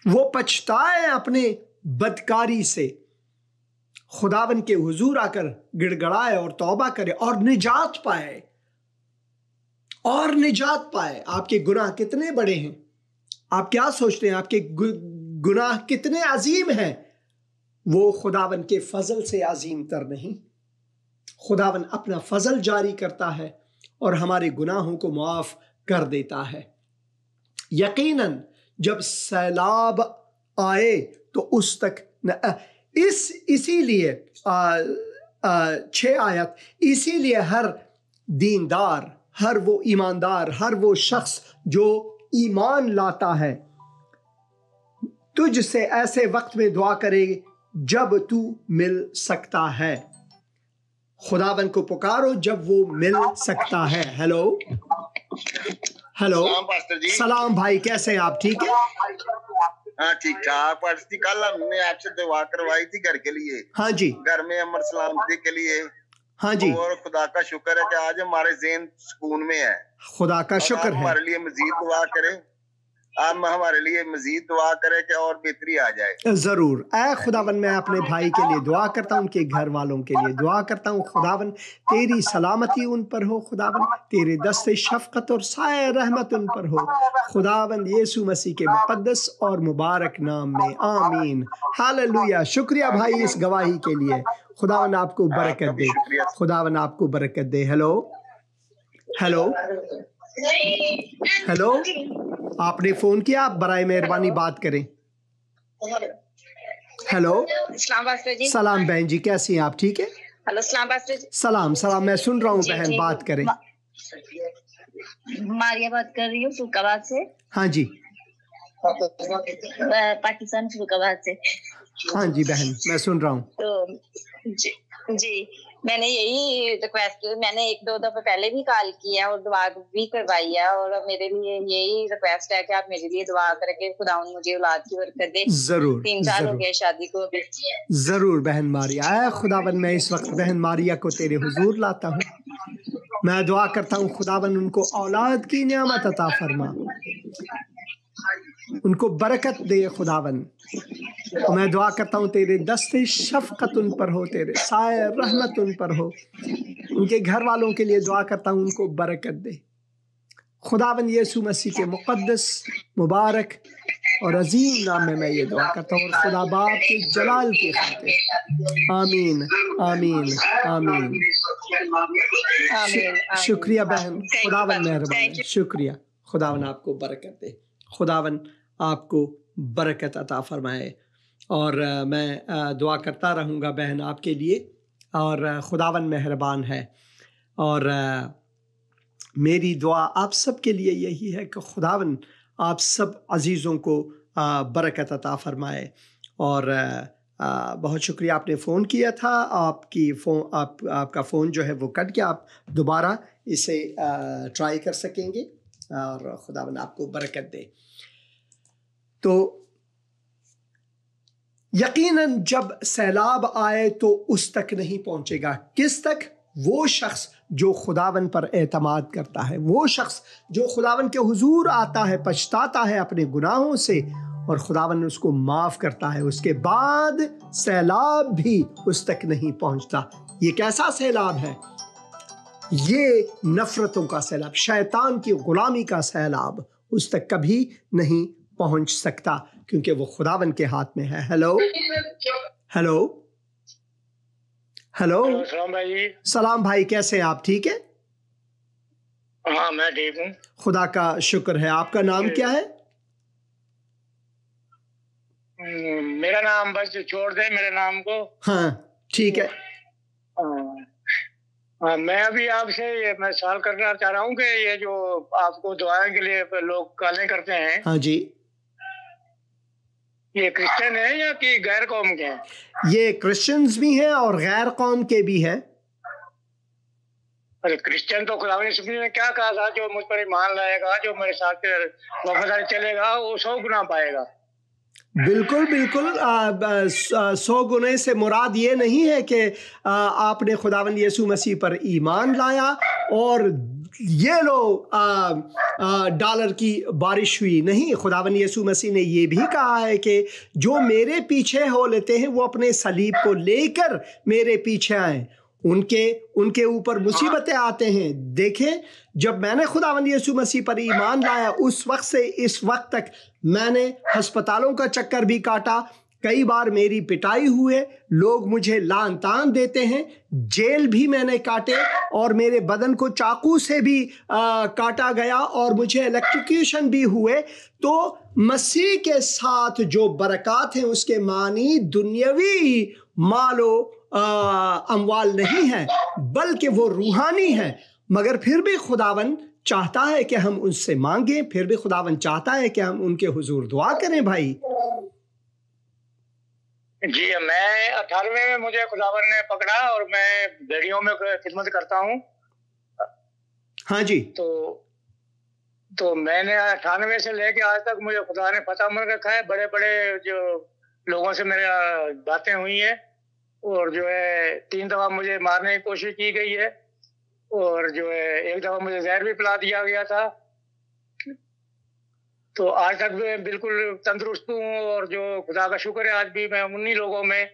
वो पछताए अपने बदकारी से, खुदावन के हुजूर आकर गिड़गड़ाए और तौबा करे और निजात पाए, और निजात पाए। आपके गुनाह कितने बड़े हैं, आप क्या सोचते हैं? आपके गुनाह कितने अजीम हैं? वो खुदावन के फजल से अजीम तर नहीं। खुदावन अपना फजल जारी करता है और हमारे गुनाहों को माफ कर देता है। यकीनन जब सैलाब आए तो उस तक इसीलिए 6 आयत, इसीलिए हर दीनदार, हर वो ईमानदार, हर वो शख्स जो ईमान लाता है, तुझसे ऐसे वक्त में दुआ करे जब तू मिल सकता है। खुदावन को पुकारो जब वो मिल सकता है। हेलो हेलो, सलाम भाई, कैसे हैं आप? ठीक है? हाँ ठीक ठाक। कल हमने आपसे दुआ करवाई थी घर के लिए। हाँ जी। घर में अमर सलामती के लिए। हाँ जी। और खुदा का शुक्र है कि आज हमारे ज़हन सुकून में है। खुदा का शुक्र है। हमारे लिए मजीद दुआ करें, आप हमारे लिए मजीद दुआ करें कि और बेहतरी आ जाए। जरूर। ऐ खुदावन, मैं अपने भाई के लिए दुआ करता हूँ, उनके घर वालों के लिए दुआ करता हूँ। खुदावन तेरी सलामती उन पर हो, खुदावन तेरे दस्ते शफकत और साए रहमत उन पर हो, खुदावन यीशु मसीह के मुकद्दस और मुबारक नाम में, आमीन। हालेलुया। शुक्रिया भाई इस गवाही के लिए। खुदावन आपको बरकत दे, खुदावन आपको बरकत दे। हेलो हेलो हेलो, आपने फोन किया, आप बराए मेहरबानी बात करें। हेलो, सलाम बहन जी, कैसी हैं आप? ठीक है? हेलो सलाम पास्टर जी। सलाम सलाम, मैं सुन रहा हूँ बहन, बात करें। मारिया बात कर रही हूँ फरुखाबाद से। हाँ जी। पाकिस्तान फरुखाबाद से। हाँ जी बहन, मैं सुन रहा हूँ। तो जी मैंने यही रिक्वेस्ट की, मैंने 1-2 दफे पहले भी कॉल किया और दुआ भी करवाई है, और मेरे लिए यही रिक्वेस्ट है कि आप मेरे लिए दुआ करके खुदा मुझे औलाद की बरकत दे। जरूर। 3 साल हो गए शादी को। जरूर बहन मारिया। ऐ खुदावन, मैं इस वक्त बहन मारिया को तेरे हुजूर लाता हूँ। मैं दुआ करता हूँ खुदावन उनको औलाद की नेमत अता फरमा, उनको बरकत दे खुदावन। और मैं दुआ करता हूँ तेरे दस्ते शफकत उन पर हो, तेरे साए रहमत उन पर हो। उनके घर वालों के लिए दुआ करता हूँ, उनको बरकत दे खुदावन यीशु मसीह के मुकद्दस, मुबारक और अजीम नाम में मैं ये दुआ करता हूँ, और खुदा बाप के जलाल के खातिर। आमीन आमीन आमीन। शुक्रिया बहन, खुदावन मेहरबान, शुक्रिया। खुदावन आपको बरकत दे, खुदावन आपको बरकत अता फरमाए। और मैं दुआ करता रहूँगा बहन आपके लिए, और खुदावन मेहरबान है। और मेरी दुआ आप सब के लिए यही है कि खुदावन आप सब अजीज़ों को बरकत अता फरमाए। और बहुत शुक्रिया, आपने फ़ोन किया था, आपका फ़ोन जो है वो कट गया, आप दोबारा इसे ट्राई कर सकेंगे, और खुदावन आपको बरकत दे। तो यकीनन जब सैलाब आए तो उस तक नहीं पहुंचेगा। किस तक? वो शख्स जो खुदावन पर एतमाद करता है, वो शख्स जो खुदावन के हुजूर आता है, पछताता है अपने गुनाहों से, और खुदावन उसको माफ़ करता है। उसके बाद सैलाब भी उस तक नहीं पहुंचता। ये कैसा सैलाब है? ये नफ़रतों का सैलाब, शैतान की गुलामी का सैलाब उस तक कभी नहीं पहुंच सकता, क्योंकि वो खुदावन के हाथ में है। Hello hello hello. सलाम भाई जी। सलाम भाई, कैसे हैं आप? ठीक है? हाँ मैं ठीक हूँ, खुदा का शुक्र है। आपका नाम क्या है? मेरा नाम बस छोड़ दे मेरे नाम को। हाँ ठीक है। हाँ, मैं अभी आपसे मैं सवाल करना चाह रहा हूँ कि ये जो आपको दुआएं के लिए लोग कॉलें करते हैं, हाँ जी। ये क्रिश्चियन है या कि गैर कौम के हैं? ये क्रिश्चियंस भी हैं और गैर कौम के भी हैं। अरे क्रिश्चियन तो खुदा ने क्या कहा था, जो मुझ पर ईमान लाएगा, जो मेरे साथ वफादारी चलेगा, वो 100 गुना पाएगा। बिल्कुल बिल्कुल। 100 गुने से मुराद ये नहीं है कि आपने खुदावंद यीशु मसीह पर ईमान लाया और ये लो डॉलर की बारिश हुई। नहीं, खुदावंद यीशु मसीह ने ये भी कहा है कि जो मेरे पीछे हो लेते हैं वो अपने सलीब को लेकर मेरे पीछे आए। उनके ऊपर मुसीबतें आते हैं। देखें, जब मैंने खुदावंद यीशु मसीह पर ईमान लाया उस वक्त से इस वक्त तक मैंने अस्पतालों का चक्कर भी काटा, कई बार मेरी पिटाई हुए, लोग मुझे लान तान देते हैं, जेल भी मैंने काटे और मेरे बदन को चाकू से भी काटा गया और मुझे इलेक्ट्रिक्यूशन भी हुए। तो मसीह के साथ जो बरकत हैं उसके मानी दुनियावी मालो अमवाल नहीं है, बल्कि वो रूहानी है। मगर फिर भी खुदावन चाहता है कि हम उनसे मांगें, फिर भी खुदावन चाहता है कि हम उनके हुजूर दुआ करें। भाई जी, मैं 98 में मुझे खुदावन ने पकड़ा और मैं भेड़ियों में खिदमत करता हूँ। हाँ जी। तो मैंने 98 से लेके आज तक मुझे खुदा ने पता मन रखा है। बड़े बड़े जो लोगों से मेरी बातें हुई है और जो है 3 दफा मुझे मारने की कोशिश की गई है और जो है 1 दफा मुझे जहर भी पिला दिया गया था। तो आज तक मैं बिल्कुल तंदुरुस्त हूँ और जो खुदा का शुक्र है आज भी मैं उन्हीं लोगों में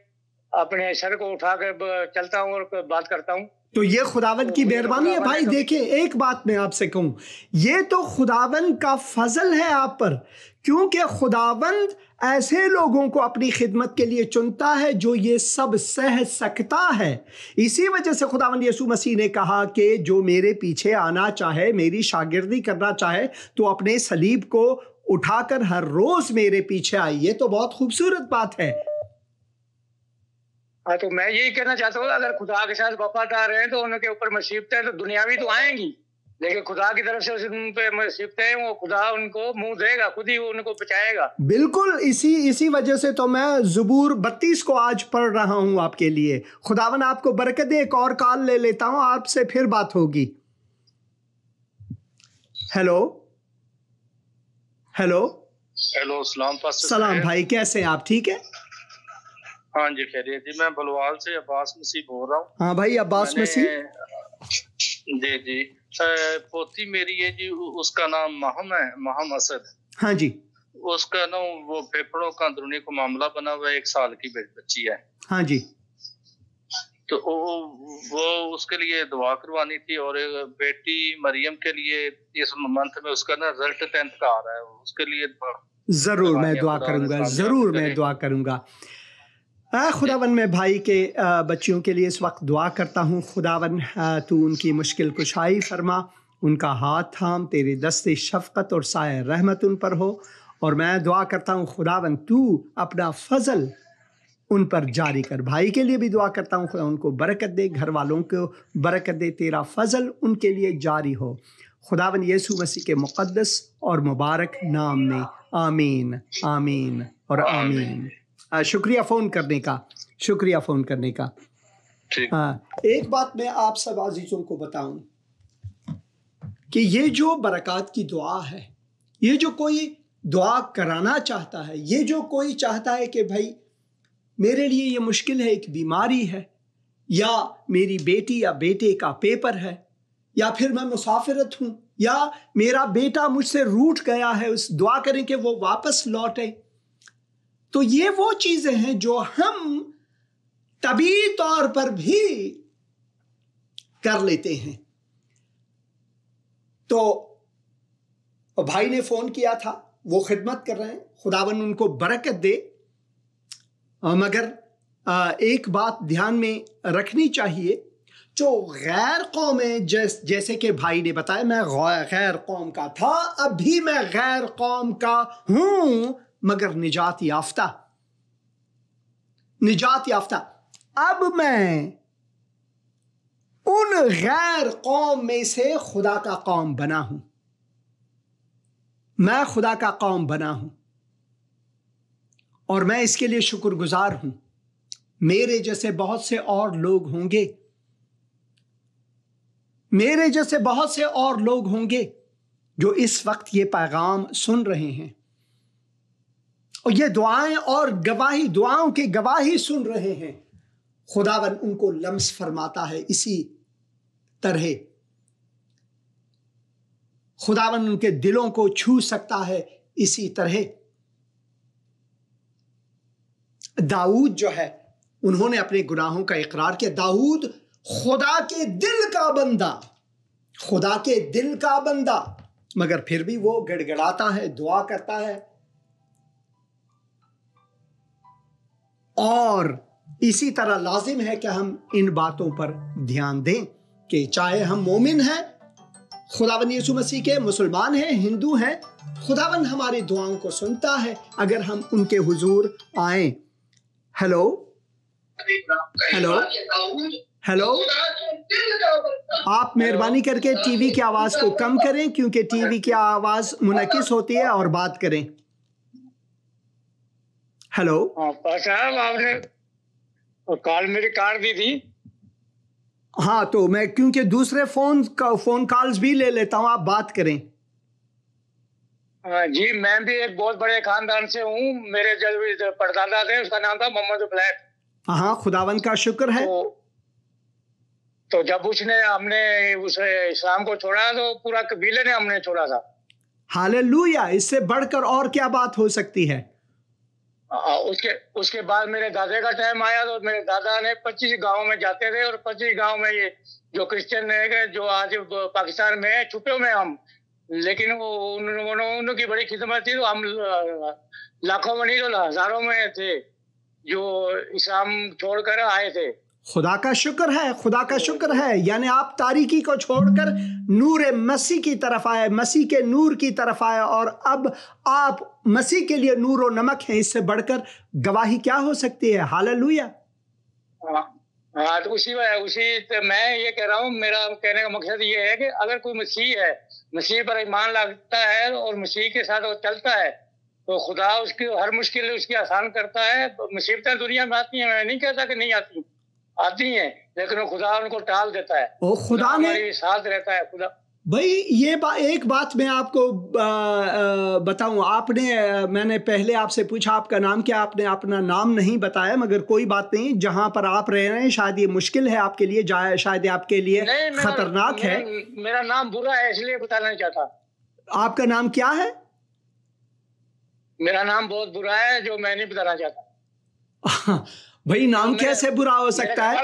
अपने सर को उठा कर चलता हूँ और बात करता हूँ। तो ये खुदावन की मेहरबानी है भाई। देखें, एक बात मैं आपसे कहूँ, ये तो खुदावन का फजल है आप पर, क्योंकि खुदावंद ऐसे लोगों को अपनी खिदमत के लिए चुनता है जो ये सब सह सकता है। इसी वजह से खुदावंद यीशु मसीह ने कहा कि जो मेरे पीछे आना चाहे, मेरी शागिर्दी करना चाहे, तो अपने सलीब को उठाकर हर रोज मेरे पीछे आए। ये तो बहुत खूबसूरत बात है। हाँ, तो मैं यही कहना चाहता हूँ, अगर खुदा के साथ वफादार हैं तो उनके ऊपर मुसीबतें तो दुनियावी तो आएंगी, लेकिन खुदा की तरफ से उन पे मुसीबतें वो खुदा उनको मुंह देगा, खुद ही वो उनको बचाएगा। बिल्कुल। इसी वजह से तो मैं ज़बूर 32 को आज पढ़ रहा हूँ आपके लिए। खुदावन आपको बरकत दे। एक और कॉल ले लेता हूँ, आपसे फिर बात होगी। हेलो हेलो हेलो, सलाम भाई, कैसे हैं आप? ठीक है? हाँ जी, खैरियत जी। मैं बलवाल से अब्बास मसीह बोल रहा हूँ। हाँ भाई, अब्बास मसीह। जी जी। पोती मेरी है जी, उसका नाम महम है, महम असद। हाँ जी। उसका ना वो फेफड़ों का अंदरूनी को मामला बना हुआ है, 1 साल की बच्ची है। हाँ जी। तो वो उसके लिए दुआ करवानी थी और बेटी मरियम के लिए इस मंथ में उसका ना रिजल्ट 10th का आ रहा है, उसके लिए जरूर मैं दुआ करूंगा, जरूर मैं दुआ करूंगा। खुदावन मैं भाई के बच्चियों के लिए इस वक्त दुआ करता हूँ। खुदावन तू उनकी मुश्किल कुशाई फरमा, उनका हाथ थाम, तेरे दस्ते शफकत और साया रहमत उन पर हो। और मैं दुआ करता हूँ खुदावन तू अपना फजल उन पर जारी कर। भाई के लिए भी दुआ करता हूँ, खुदा उनको बरकत दे, घर वालों को बरकत दे, तेरा फजल उनके लिए जारी हो। खुदावन यीशु मसीह के मुक़द्दस और मुबारक नाम में आमीन, आमीन और आमीन। शुक्रिया फ़ोन करने का, शुक्रिया फ़ोन करने का। एक बात मैं आप सब अजीज़ों को बताऊं कि ये जो बरकत की दुआ है, ये जो कोई दुआ कराना चाहता है, ये जो कोई चाहता है कि भाई मेरे लिए ये मुश्किल है, एक बीमारी है, या मेरी बेटी या बेटे का पेपर है, या फिर मैं मुसाफिरत हूँ, या मेरा बेटा मुझसे रूठ गया है, उस दुआ करें कि वो वापस लौटे। तो ये वो चीज़ें हैं जो हम तभी तौर पर भी कर लेते हैं। तो भाई ने फ़ोन किया था, वो खिदमत कर रहे हैं, खुदावन उनको बरकत दे। मगर एक बात ध्यान में रखनी चाहिए, जो गैर कौम है, जैसे कि भाई ने बताया, मैं गैर कौम का था, अब भी मैं गैर कौम का हूं, मगर निजात याफ्ता। अब मैं उन गैर कौम में से खुदा का कौम बना हूं, मैं खुदा का कौम बना हूं, और मैं इसके लिए शुक्रगुजार हूं। मेरे जैसे बहुत से और लोग होंगे, मेरे जैसे बहुत से और लोग होंगे जो इस वक्त ये पैगाम सुन रहे हैं और ये दुआएं और गवाही, दुआओं की गवाही सुन रहे हैं। खुदावन उनको लम्स फरमाता है इसी तरह, खुदावन उनके दिलों को छू सकता है इसी तरह। दाऊद जो है, उन्होंने अपने गुनाहों का इकरार किया। दाऊद खुदा के दिल का बंदा, खुदा के दिल का बंदा, मगर फिर भी वो गड़गड़ाता है, दुआ करता है। और इसी तरह लाजिम है कि हम इन बातों पर ध्यान दें कि चाहे हम मोमिन हैं, खुदावन यीशु मसीह के, मुसलमान हैं, हिंदू हैं, खुदावन हमारी दुआओं को सुनता है अगर हम उनके हुजूर आए। हेलो हेलो हेलो, आप मेहरबानी करके टीवी की आवाज को कम करें, क्योंकि टीवी की आवाज मुनकिस होती है, और बात करें। हेलो साहब, आपने कॉल मेरी काट दी थी। हाँ, तो मैं क्योंकि दूसरे फोन कॉल्स भी ले लेता हूं, आप बात करें। जी, मैं भी एक बहुत बड़े खानदान से हूँ। मेरे जो परदादा थे उसका नाम था मोहम्मद फ्लैट। हाँ, खुदावन का शुक्र है। तो जब हमने उसे इस्लाम को छोड़ा तो पूरा कबीले ने हमने छोड़ा था। हालेलुया, इससे बढ़कर और क्या बात हो सकती है। उसके बाद मेरे दादा का टाइम आया तो मेरे दादा ने 25 गांव में जाते थे, और 25 गांव में ये जो क्रिश्चियन है जो आज पाकिस्तान में है, छुपे हुए हम, लेकिन वो उनकी बड़ी खिदमत थी। तो हम लाखों में नहीं तो हजारों में थे जो इस्लाम छोड़कर आए थे। खुदा का शुक्र है, खुदा का शुक्र है। यानी आप तारीकी को छोड़कर नूर मसीह की तरफ आए, मसीह के नूर की तरफ आए, और अब आप मसीह के लिए नूर और नमक हैं। इससे बढ़कर गवाही क्या हो सकती है। हालेलुया। हाँ, तो उसी मैं ये कह रहा हूँ, मेरा कहने का मकसद ये है कि अगर कोई मसीह है, मसीह पर ईमान लाता है और मसीह के साथ वो चलता है, तो खुदा उसकी हर मुश्किल उसकी आसान करता है। मुसीबतें दुनिया में आती हैं, मैं नहीं कहता कि नहीं आती हैं, लेकिन वो खुदा उनको टाल देता है। ओ, खुदा ने हमारे साथ रहता है खुदा। भाई ये एक बात मैं आपको बताऊं, मैंने पहले आपसे पूछा आपका नाम क्या, आपने अपना नाम नहीं बताया, मगर कोई बात नहीं, जहां पर आप रह रहे हैं शायद ये मुश्किल है आपके लिए, शायद आपके लिए खतरनाक है। मेरा नाम बुरा है, इसलिए बताना नहीं चाहता। आपका नाम क्या है? मेरा नाम बहुत बुरा है जो मैं नहीं बताना चाहता। भाई नाम कैसे बुरा हो सकता है?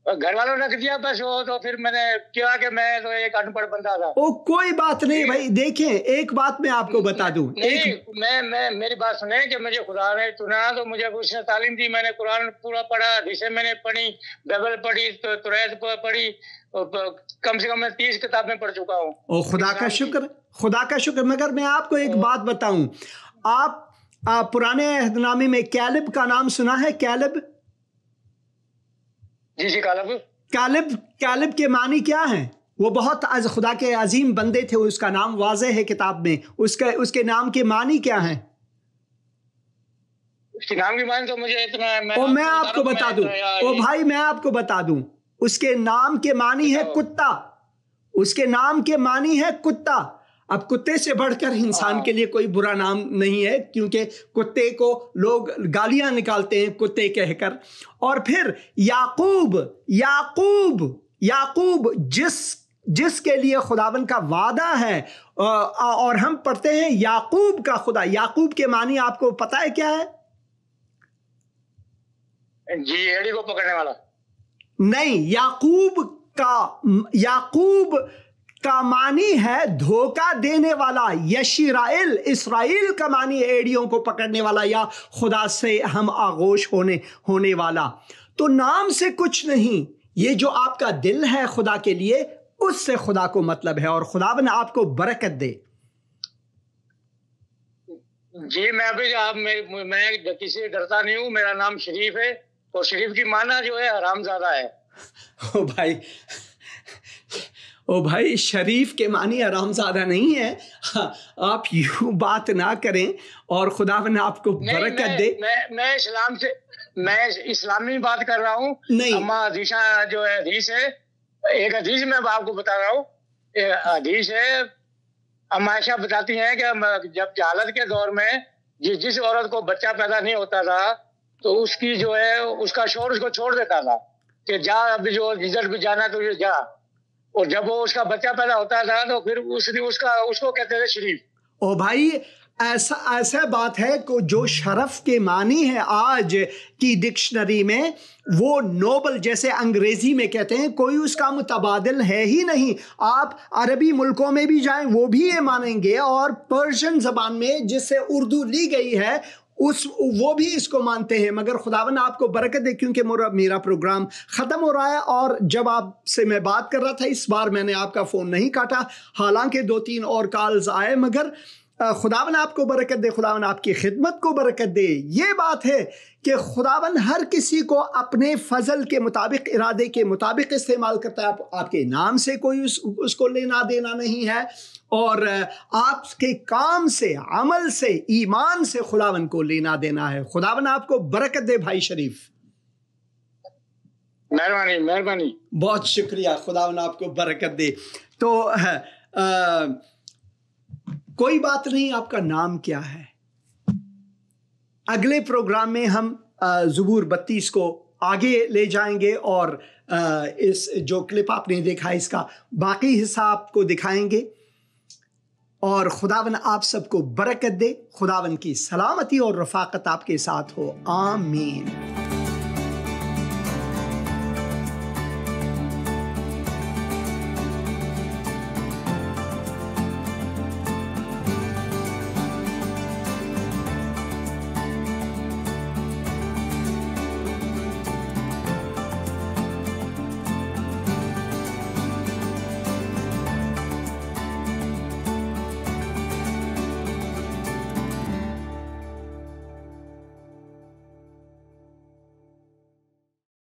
घर वालों ने रख दिया बस। वो तो फिर मैंने क्या कि मैं तो एक अनपढ़ बंदा था। ओ कोई बात नहीं भाई, देखें एक बात मैं आपको बता दूं। मैं मेरी बात सुने कि मुझे खुदा ने चुना तो मुझे उसने तालीम दी। मैंने कुरान पूरा पढ़ा, हदीसें मैंने पढ़ी, बाइबल पढ़ी, तो तुरैत पढ़ी, कम से कम मैं 30 किताबें पढ़ चुका हूँ। ओ खुदा का शुक्र, खुदा का शुक्र। मगर मैं आपको एक बात बताऊं, आप पुराने अहदनामे में कैलेब का नाम सुना है? कैलेब? जी कैलेब के मानी क्या है? वो बहुत खुदा के अजीम बंदे थे, उसका नाम वाज़े है किताब में। उसके नाम के मानी क्या है? उसके नाम की मानी तो मुझे इतना मैं आपको बता दूं। ओ भाई मैं आपको बता दूं, उसके नाम के मानी है कुत्ता। उसके नाम के मानी है कुत्ता। अब कुत्ते से बढ़कर इंसान के लिए कोई बुरा नाम नहीं है, क्योंकि कुत्ते को लोग गालियां निकालते हैं कुत्ते कहकर। और फिर याकूब जिसके लिए खुदावन का वादा है, और हम पढ़ते हैं याकूब का खुदा। याकूब के मानी आपको पता है क्या है? जी, एड़ी को पकड़ने वाला। नहीं, याकूब का मानी है धोखा देने वाला, यशिराइल इसराइल का मानी एड़ियों को पकड़ने वाला या खुदा से हम आगोश होने वाला। तो नाम से कुछ नहीं, ये जो आपका दिल है खुदा के लिए, उससे खुदा को मतलब है, और खुदावन आपको बरकत दे। जी मैं अभी मैं किसी से डरता नहीं हूँ। मेरा नाम शरीफ है और शरीफ की माना जो है हरामजादा है। ओ भाई शरीफ के मानी हरामजादा नहीं है। आप यूं बात ना करें और खुदावन आपको बरकत दे। मैं इस्लामी बात कर रहा हूँ। नहीं, अम्मा हदीसा जो है हदीस है, एक हदीस मैं आपको बता रहा हूँ। हदीस है, अम्मा आयशा बताती हैं कि जब जहालत के दौर में जिस औरत को बच्चा पैदा नहीं होता था तो उसकी जो है उसका शौहर उसको छोड़ देता था कि जा अभी जो जिधर भी जाना तो ये जा, और जब वो उसका बच्चा पैदा होता था तो फिर उसको कहते थे शरीफ। ओ भाई ऐसा बात है कि जो शरफ के मानी है आज की डिक्शनरी में, वो नोबल जैसे अंग्रेजी में कहते हैं, कोई उसका मुतबादिल है ही नहीं। आप अरबी मुल्कों में भी जाएं वो भी ये मानेंगे, और पर्शियन जबान में जिससे उर्दू ली गई है वो भी इसको मानते हैं। मगर खुदावन आपको बरकत दे, क्योंकि मेरा प्रोग्राम ख़त्म हो रहा है, और जब आपसे मैं बात कर रहा था इस बार मैंने आपका फ़ोन नहीं काटा, हालांकि 2-3 और कॉल्स आए, मगर खुदावन आपको बरकत दे, खुदावन आपकी खिदमत को बरकत दे। ये बात है कि खुदावन हर किसी को अपने फजल के मुताबिक, इरादे के मुताबिक इस्तेमाल करता है। आपके नाम से कोई उसको लेना देना नहीं है, और आपके काम से, अमल से, ईमान से खुदावन को लेना देना है। खुदावन आपको बरकत दे भाई शरीफ। मेहरबानी। बहुत शुक्रिया, खुदावन आपको बरकत दे। तो कोई बात नहीं, आपका नाम क्या है? अगले प्रोग्राम में हम ज़बूर 32 को आगे ले जाएंगे, और इस जो क्लिप आपने देखा इसका बाकी हिस्सा आपको दिखाएंगे। और खुदावन आप सबको बरकत दे, खुदावन की सलामती और रफ़ाकत आपके साथ हो। आमीन।